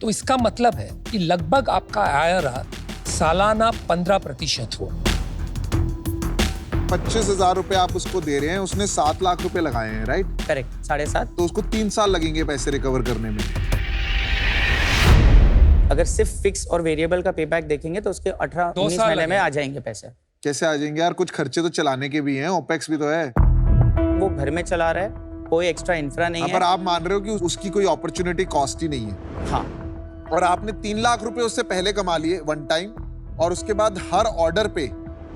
तो इसका मतलब है कि लगभग आपका IRR सालाना 15% हो। 25,000 रुपए आप उसको दे रहे हैं, उसने 7 लाख रुपए लगाए हैं, राइट? करेक्ट, 7.5। तो उसको 3 साल लगेंगे पैसे रिकवर करने में। अगर सिर्फ फिक्स और वेरिएबल का पे बैक देखेंगे तो उसके 18-19 साल महीने में लगेंगे। आ जाएंगे पैसे। कैसे आ जाएंगे यार, कुछ खर्चे तो चलाने के भी हैं, ओपेक्स भी तो है। वो घर में चला रहा है, कोई एक्स्ट्रा इंफ्रा नहीं पर है। आप मान रहे हो कि उसकी कोई अपॉर्चुनिटी कॉस्ट ही नहीं है। हाँ, और आपने 3 लाख रुपए उससे पहले कमा लिए वन टाइम, और उसके बाद हर ऑर्डर पे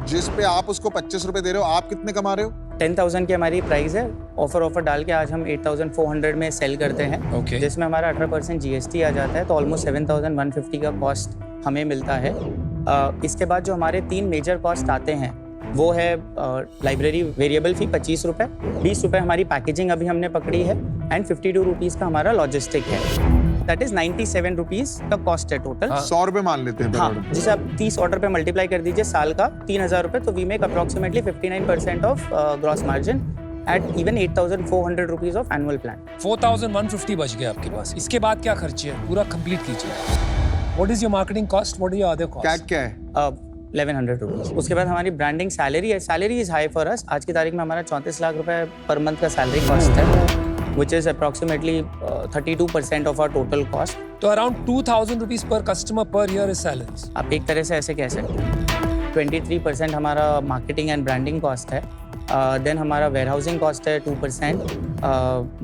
जिस पे आप उसको 25 रुपए दे रहे हो, आप कितने कमा रहे हो? 10,000 की हमारी प्राइस है। ऑफर डाल के आज हम 8,400 में सेल करते हैं, Okay. जिसमें हमारा 18% जीएसटी आ जाता है, तो ऑलमोस्ट 7,150 का कॉस्ट हमें मिलता है। इसके बाद जो हमारे 3 मेजर कॉस्ट आते हैं वो है लाइब्रेरी वेरिएबल फी 25 रुपये, 20 रुपये हमारी पैकेजिंग अभी हमने पकड़ी है, एंड 52 रुपीज़ का हमारा लॉजिस्टिक है। दैट इज 97 रुपीज़ का कॉस्ट है टोटल। 100 रुपए मान लेते हैं। हाँ, जिसे आप 30 ऑर्डर पे मल्टीप्लाई कर दीजिए साल का 3,000 रुपये, तो we make approximately 59% of gross margin at even 8,400 rupees of annual plan. 4,150 बच गया आपके पास। इसके बाद क्या खर्चे है, पूरा कंप्लीट कीजिए। What is your marketing cost, what are your other cost? क्या है? 1100 रुपीज़। उसके बाद हमारी ब्रांडिंग सैलरी है। Salary is high for us. आज की तारीख में हमारा 34 लाख रुपए पर मंथ का सैलरी कॉस्ट है, which is approximately 32% of our total cost. तो around 2,000 rupees per customer per year is salaries. आप एक तरह से ऐसे कह सकते हैं। 23% हमारा मार्केटिंग एंड ब्रांडिंग कॉस्ट है। देन हमारा वेयरहाउसिंग कॉस्ट है 2%।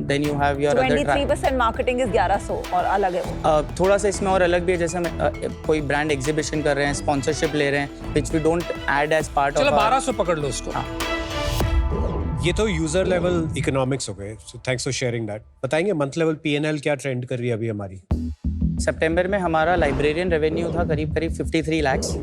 Then you have your 23% marketing is 1100 और अलग है वो। थोड़ा सा इसमें और अलग भी है, जैसे हम कोई ब्रांड एग्जीबिशन कर रहे हैं, स्पॉन्सरशिप ले रहे हैं, which we don't add as part of चलो our- 1200 पकड़ लो उसको। हाँ। ये तो यूजर लेवल इकोनॉमिक्स हो गए, so thanks for sharing that. बताएंगे मंथ लेवल P&L क्या ट्रेंड कर रही है अभी हमारी? सितंबर में हमारा लाइब्रेरियन रेवेन्यू था करीब 53 लाख्स,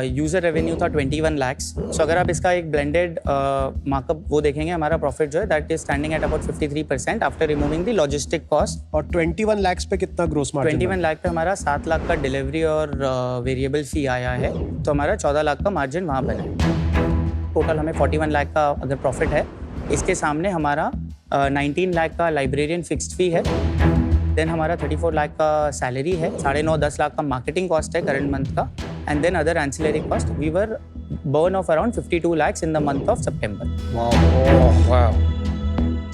यूज़र रेवेन्यू था 21 लाख्स। सो अगर आप इसका एक ब्लेंडेड मार्कअप वो देखेंगे, हमारा प्रॉफिट जो है that is standing at about 53% after removing the logistic cost. और 21 लाख्स पे कितना ग्रोस मार्जिन? 21 लाख पे हमारा 7 लाख का डिलीवरी और वेरिएबल फी आया है, तो हमारा 14 लाख का मार्जिन वहाँ पर है। टोटल हमें 41 लाख का अगर प्रॉफिट है, इसके सामने हमारा 19 लाख का लाइब्रेरियन फिक्स्ड फी है, देन हमारा 34 लाख का सैलरी है, 9.5-10 लाख का मार्केटिंग कॉस्ट है करंट मंथ का, and then other ancillary cost. We were burn off around 52 lakhs in the month of September.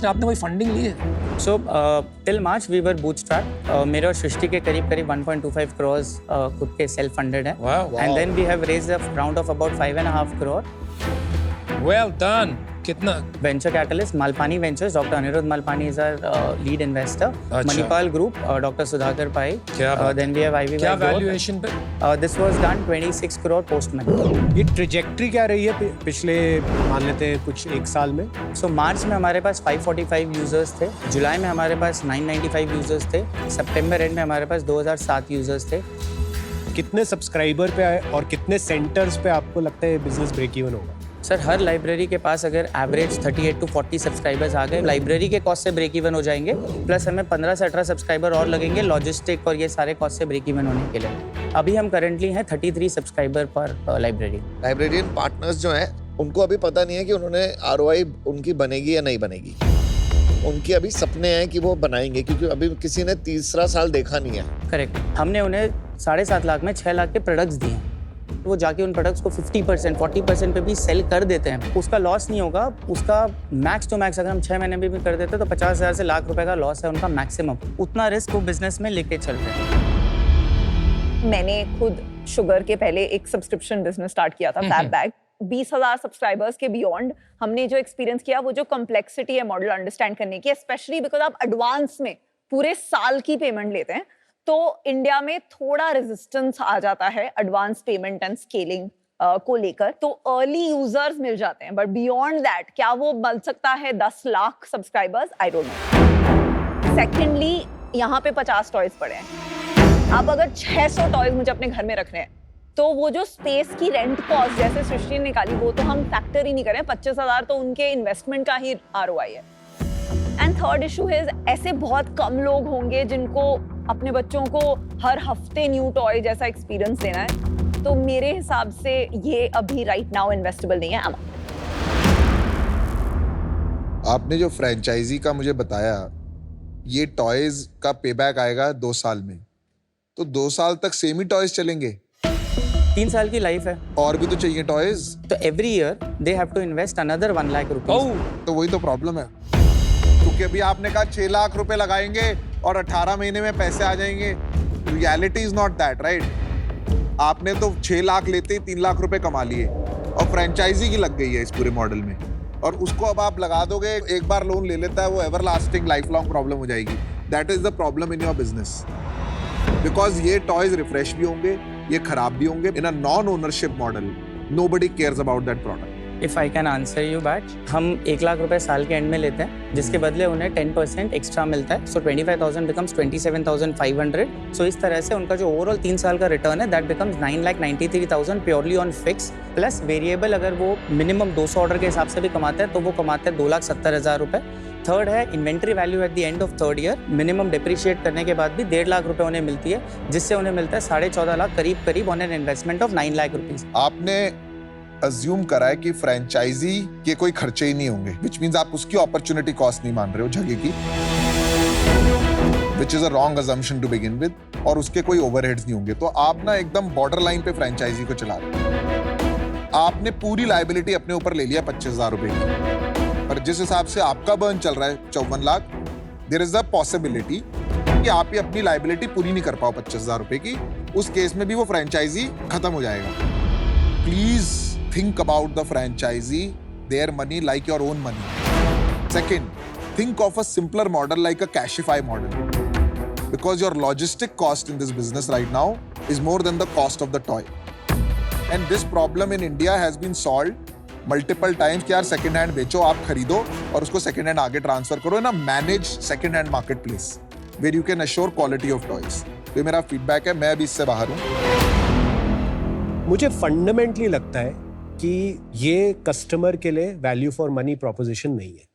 आपने कोई फंडिंग ली है? So till March we were bootstrap. मेरे और सृष्टि के करीब 1.25 crores खुद के सेल्फ फंडेड है, and then we have raised a round of about 5.5 crore। Well done. कितना? Venture catalyst Malpani ventures, doctor Anirudh Malpani is our lead investor. Manipal group, doctor Sudhakar Pai. क्या बात? Then we have IV. क्या वैल्यूएशन पे? This was done 26 crore post money. ये trajectory क्या रही है पिछले मान लेते हैं कुछ एक साल में? सो मार्च में हमारे पास 545 यूजर्स थे, जुलाई में हमारे पास 995 यूजर्स थे, सितंबर एंड में हमारे पास 2007 यूजर्स थे। कितने सब्सक्राइबर पे आए और कितने सेंटर्स पे आपको लगता है बिजनेस ब्रेक इवन होगा? सर, हर लाइब्रेरी के पास अगर एवरेज 38 to 40 सब्सक्राइबर्स आ गए, लाइब्रेरी के कॉस्ट से ब्रेक इवन हो जाएंगे, प्लस हमें 15 से 18 सब्सक्राइबर और लगेंगे लॉजिस्टिक और ये सारे कॉस्ट से ब्रेक इवन होने के लिए। अभी हम करंटली हैं 33 सब्सक्राइबर पर लाइब्रेरी। लाइब्रेरियन पार्टनर्स जो हैं उनको अभी पता नहीं है कि उन्होंने ROI उनकी बनेगी या नहीं बनेगी। उनके अभी सपने हैं कि वो बनाएंगे, क्योंकि अभी किसी ने तीसरा साल देखा नहीं है। करेक्ट। हमने उन्हें 7.5 लाख में 6 लाख के प्रोडक्ट्स दिए हैं, वो जाके उन प्रोडक्ट्स को 50% 40% पे भी सेल कर देते हैं, उसका लॉस नहीं होगा। उसका मैक्स टू मैक्स अगर हम 6 महीने में भी कर देते तो 50,000 से लाख रुपए का लॉस है उनका मैक्सिमम। उतना रिस्क वो बिजनेस में लेके चल रहे हैं। मैंने खुद शुगर के पहले एक सब्सक्रिप्शन बिजनेस स्टार्ट किया था, फैब बैग। 20,000 सब्सक्राइबर्स के बियॉन्ड हमने जो एक्सपीरियंस किया, वो जो कॉम्प्लेक्सिटी है मॉडल अंडरस्टैंड करने की, स्पेशली बिकॉज आप एडवांस में पूरे साल की पेमेंट लेते हैं, तो इंडिया में थोड़ा रेजिस्टेंस आ जाता है एडवांस पेमेंट एंड स्केलिंग को लेकर। तो अर्ली यूजर्स मिल जाते हैं, बट बियॉन्ड दैट क्या वो बन सकता है 10 lakh subscribers? I don't know. Secondly, यहाँ पे 50 टॉयज पड़े हैं। आप अगर 600 टॉयज मुझे अपने घर में रखने हैं, तो वो जो स्पेस की रेंट कॉस्ट जैसे सृष्टि ने निकाली, वो तो हम फैक्टर ही नहीं करें। 25,000 तो उनके इन्वेस्टमेंट का ही ROI है। एंड थर्ड इशू है, ऐसे बहुत कम लोग होंगे जिनको अपने बच्चों को हर हफ्ते न्यू टॉय जैसा एक्सपीरियंस देना है, तो मेरे हिसाब से ये अभी राइट नाउ इन्वेस्टेबल नहीं है। आपने जो फ्रेंचाइजी का मुझे बताया, ये टॉयज का पेबैक आएगा 2 साल में, तो 2 साल तक सेम ही टॉयज चलेंगे? 3 साल की लाइफ है, और भी तो चाहिए टॉयज। तो every year they have to invest another 1 lakh rupees. तो वही तो प्रॉब्लम है, क्योंकि अभी आपने कहा 6 लाख रुपए लगाएंगे और 18 महीने में पैसे आ जाएंगे। reality is not that, right? आपने तो 6 लाख लेते ही 3 लाख रुपए कमा लिए और फ्रेंचाइजी की लग गई है इस पूरे मॉडल में, और उसको अब आप लगा दोगे, एक बार लोन ले लेता है वो एवरलास्टिंग लाइफ लॉन्ग प्रॉब्लम हो जाएगी. That is the problem in your business, because ये टॉयज रिफ्रेश भी होंगे, ये खराब भी होंगे. In a non ownership model nobody cares about that product. If I can answer you back, हम 1 लाख रुपए साल के एंड में लेते हैं, जिसके बदले उन्हें 10% एक्स्ट्रा मिलता है. सो 25,000 बिकम्स 27,500. सो इस तरह से उनका जो ओवरऑल 3 साल का रिटर्न है that becomes 9,93,000 purely on fix plus variable. अगर वो मिनिमम 200 ऑर्डर के हिसाब से भी कमाते हैं तो वो कमाते हैं 2,70,000 रुपए. थर्ड है inventory value at the end of third year. Minimum depreciate करने के बाद भी 1.5 लाख रुपए उन्हें मिलती है, जिससे उन्हें मिलता है 14.5 लाख करीब on an investment of 9 lakh rupees. आपने अज्यूम करा है कि फ्रेंचाइजी के कोई खर्चे ही नहीं होंगे, विच मीन्स आप उसकी अपॉर्चुनिटी कॉस्ट नहीं मान रहे हो जगह की, which is a wrong assumption to begin with, और उसके कोई ओवरहेड्स नहीं होंगे. तो आप ना एकदम बॉर्डर लाइन पे फ्रेंचाइजी को चला रहे हो. आपने पूरी लायबिलिटी अपने ऊपर ले लिया 25,000 रुपए की, पर जिस हिसाब से आपका बर्न चल रहा है 54 lakh, there is a possibility कि आप ये अपनी लायबिलिटी पूरी नहीं कर पाओ 25,000 रुपए की. उस केस में भी वो फ्रेंचाइजी खत्म हो जाएगा. Please think about the franchisee, their money like your own money. Second, think of a simpler model like a Cashify model, because your logistic cost in this business right now is more than the cost of the toy. And this problem in India has been solved multiple times कि यार second hand बेचो, आप खरीदो और उसको second hand आगे transfer करो in a managed second hand marketplace where you can assure quality of toys. तो ये मेरा feedback है, मैं अभी इससे बाहर हूँ. मुझे फंडामेंटली लगता है कि ये कस्टमर के लिए वैल्यू फॉर मनी प्रोपोजिशन नहीं है.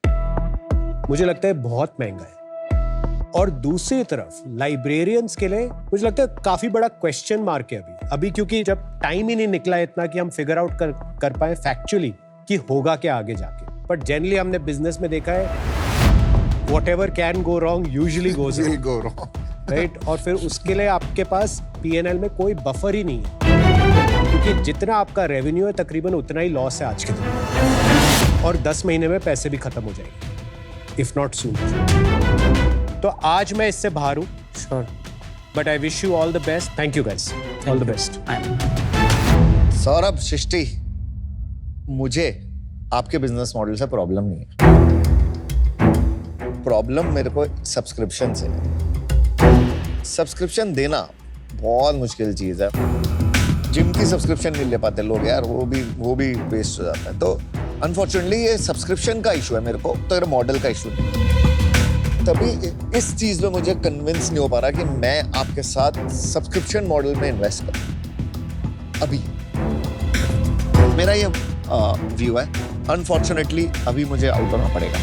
मुझे लगता है बहुत महंगा है. और दूसरी तरफ लाइब्रेरियंस के लिए मुझे लगता है काफी बड़ा क्वेश्चन मार्क है अभी, क्योंकि जब टाइम ही नहीं निकला इतना कि हम फिगर आउट कर पाए फैक्चुअली कि होगा क्या आगे जाके. बट जनरली हमने बिजनेस में देखा है whatever can go wrong usually goes wrong, right. और फिर उसके लिए आपके पास P&L में कोई बफर ही नहीं है, क्योंकि जितना आपका रेवेन्यू है तकरीबन उतना ही लॉस है आज के दिन, और 10 महीने में पैसे भी खत्म हो जाएंगे इफ नॉट सून. तो आज मैं इससे बाहर हूँ, sure, but I wish you all the best. Thank you guys, all the best. Saurabh, Srishti, मुझे आपके बिजनेस मॉडल से प्रॉब्लम नहीं है. प्रॉब्लम मेरे को सब्सक्रिप्शन से है. सब्सक्रिप्शन देना बहुत मुश्किल चीज है. जिम की सब्सक्रिप्शन नहीं ले पाते लोग यार, वो भी वेस्ट हो जाता है. तो अनफॉर्चुनेटली ये सब्सक्रिप्शन का इशू है मेरे को, तो ये मॉडल का इशू नहीं. तभी इस चीज में मुझे कन्विंस नहीं हो पा रहा कि मैं आपके साथ सब्सक्रिप्शन मॉडल में इन्वेस्ट करूं. अभी मेरा ये व्यू है. अनफॉर्चुनेटली अभी मुझे आउट होना पड़ेगा.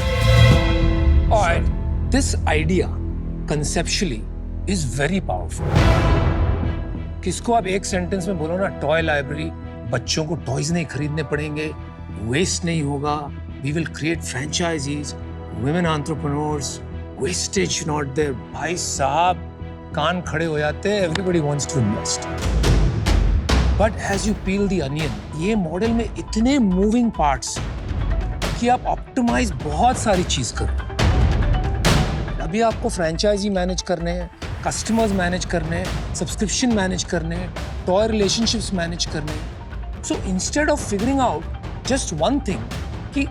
Alright, this idea conceptually is very powerful. किसको आप एक सेंटेंस में बोलो ना, टॉय लाइब्रेरी, बच्चों को टॉयज नहीं खरीदने पड़ेंगे, वेस्ट नहीं होगा, we will create franchisees, women entrepreneurs, wastage not there. भाई साहब कान खड़े हो जाते हैं. Everybody wants to invest, but as you peel the onion, ये मॉडल में इतने मूविंग पार्ट्स कि आप ऑप्टिमाइज बहुत सारी चीज करो. अभी आपको फ्रेंचाइजी मैनेज करने हैं, कस्टमर्स मैनेज करने हैं, सब्सक्रिप्शन मैनेज करने हैं, टॉय रिलेशनशिप्स मैनेज करने हैं. So instead of figuring out just one thing कि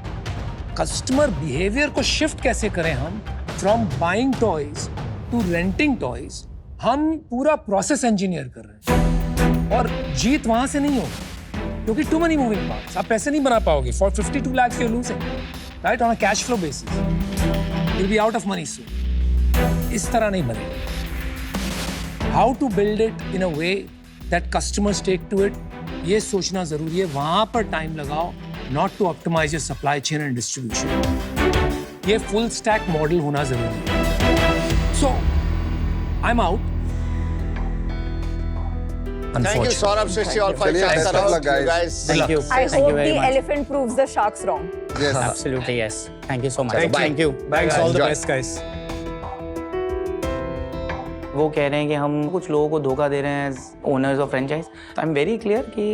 कस्टमर बिहेवियर को शिफ्ट कैसे करें हम from buying toys to renting toys, हम पूरा प्रोसेस इंजीनियर कर रहे हैं. और जीत वहां से नहीं होगी क्योंकि टू मनी मूविंग पार्ट्स. आप पैसे नहीं बना पाओगे. For 52 lakhs you're losing, right, on a cash flow basis. You'll be out of money soon. इस तरह नहीं बनेगा. How to build it in a way that customers take to it, ये सोचना जरूरी है. वहां पर टाइम लगाओ, not to optimize your supply chain and distribution. ये full stack model होना जरूरी है. So, I'm out. Thank you, Saurabh, Srishti, all 5 चलिए, stars. best of luck, guys. Thank you. I Thank you hope very the much. elephant proves the sharks wrong. Yes. Absolutely yes. Thank you so much. Thank you. Thanks, all the best guys. वो कह रहे हैं कि हम कुछ लोगों को धोखा दे रहे हैं owners of franchise. I am very clear कि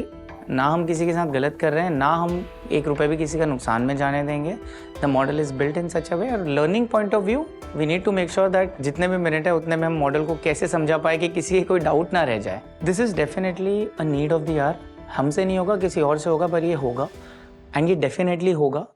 ना हम किसी के साथ गलत कर रहे हैं, ना हम 1 रुपए भी किसी का नुकसान में जाने देंगे. The model is built in such a way, और learning point of view we need to make sure that जितने भी मिनट है उतने में हम मॉडल को कैसे समझा पाए कि किसी कोई डाउट ना रह जाए. This is definitely a need of the hour. हमसे नहीं होगा, किसी और से होगा, पर ये होगा एंड ये डेफिनेटली होगा.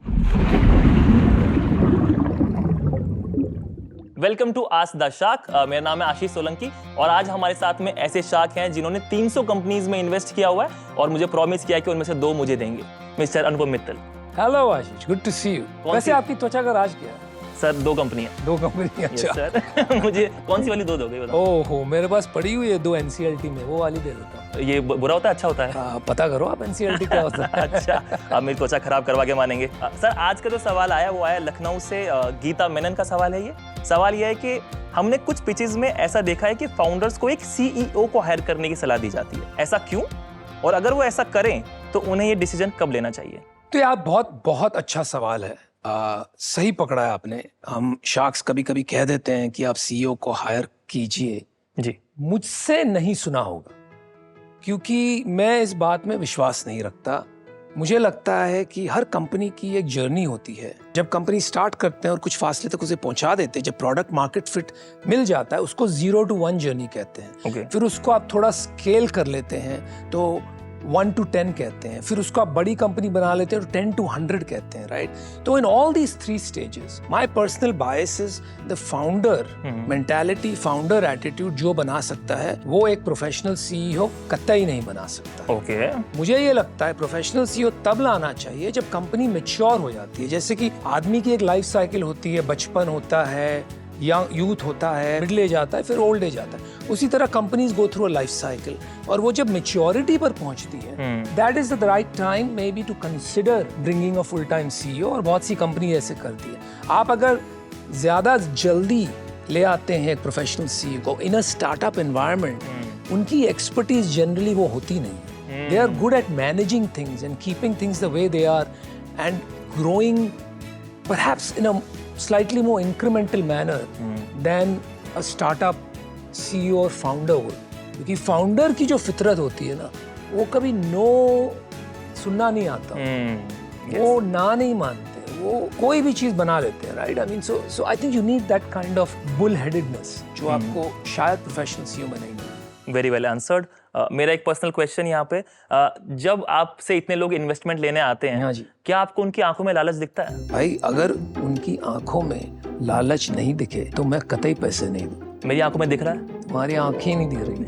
Welcome to ask the shark. मेरा नाम है आशीष सोलंकी और आज हमारे साथ में ऐसे शार्क हैं जिन्होंने 300 कंपनीज में इन्वेस्ट किया हुआ है और मुझे प्रॉमिस किया कि उनमें से 2 मुझे देंगे. Mister Anupam Mittal. Hello Ashish, good to see you. वैसे आपकी त्वचा का राज क्या है? सर 2 कंपनियां. 2 कंपनी. अच्छा सर मुझे कौन सी वाली 2 दोगे बताओ? ओहो, मेरे पास पड़ी हुई है 2 NCLT में, वो वाली दे देता हूँ. ये बुरा होता है अच्छा होता है? पता करो आप NCLT क्या होता है. अच्छा, आप मेरी त्वचा खराब करवा के मानेंगे. सर आज का जो सवाल आया वो आया लखनऊ से. गीता मेनन का सवाल है. ये सवाल ये है कि हमने कुछ पिचेस में ऐसा देखा है कि फाउंडर्स को एक CEO को हायर करने की सलाह दी जाती है. ऐसा क्यों, और अगर वो ऐसा करें तो उन्हें ये डिसीजन कब लेना चाहिए? तो ये आप बहुत अच्छा सवाल है. सही पकड़ा है आपने. हम शार्क्स कभी कभी कह देते हैं कि आप CEO को हायर कीजिए. जी. मुझसे नहीं सुना होगा, क्योंकि मैं इस बात में विश्वास नहीं रखता. मुझे लगता है कि हर कंपनी की एक जर्नी होती है. जब कंपनी स्टार्ट करते हैं और कुछ फासले तक उसे पहुंचा देते हैं, जब प्रोडक्ट मार्केट फिट मिल जाता है, उसको 0 to 1 जर्नी कहते हैं. Okay. फिर उसको आप थोड़ा स्केल कर लेते हैं तो 1 to 10 कहते हैं. फिर उसको आप बड़ी कंपनी बना लेते हैं तो 10 to 100 कहते हैं, राइट? तो in all these 3 stages my personal bias is the founder mentality, founder attitude जो बना सकता है वो एक प्रोफेशनल CEO कतई नहीं बना सकता. ओके. मुझे ये लगता है प्रोफेशनल CEO तब लाना चाहिए जब कंपनी मैच्योर हो जाती है. जैसे कि आदमी की एक लाइफ साइकिल होती है, बचपन होता है, यंग यूथ होता है, मिडिल एज आता है, फिर ओल्ड एज आता है. उसी तरह companies go through a life cycle, और वो जब मैच्योरिटी पर पहुंचती है, that is the right time maybe to consider bringing a full time CEO. और बहुत सी कंपनी ऐसे करती है. आप अगर ज्यादा जल्दी ले आते हैं एक प्रोफेशनल CEO को इन अ स्टार्टअप एनवायरनमेंट, उनकी एक्सपर्टीज जनरली वो होती नहीं. They are good at managing things and keeping things the way they are and growing perhaps in a slightly more incremental manner than a startup CEO और founder would. क्योंकि founder की जो फितरत होती है ना, वो कभी नो सुनना नहीं आता. वो ना नहीं मानते, वो कोई भी चीज बना लेते हैं, right? I mean so I think you need that kind of bull headedness जो आपको शायद प्रोफेशनल CEO में नहीं मिले. Very well answered. मेरा एक पर्सनल क्वेश्चन यहाँ पे, जब आपसे इतने लोग इन्वेस्टमेंट लेने आते हैं, हाँ जी, क्या आपको उनकी आंखों में लालच दिखता है? भाई अगर उनकी आंखों में लालच नहीं दिखे तो मैं कतई पैसे नहीं दूं. मेरी आंखों में दिख रहा है? तुम्हारी आंखें नहीं दिख रही.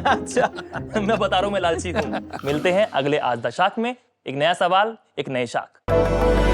अच्छा, मैं बता रहा हूँ मैं लालची हूँ. मिलते हैं अगले आज द शार्क में. एक नया सवाल, एक नए शार्क.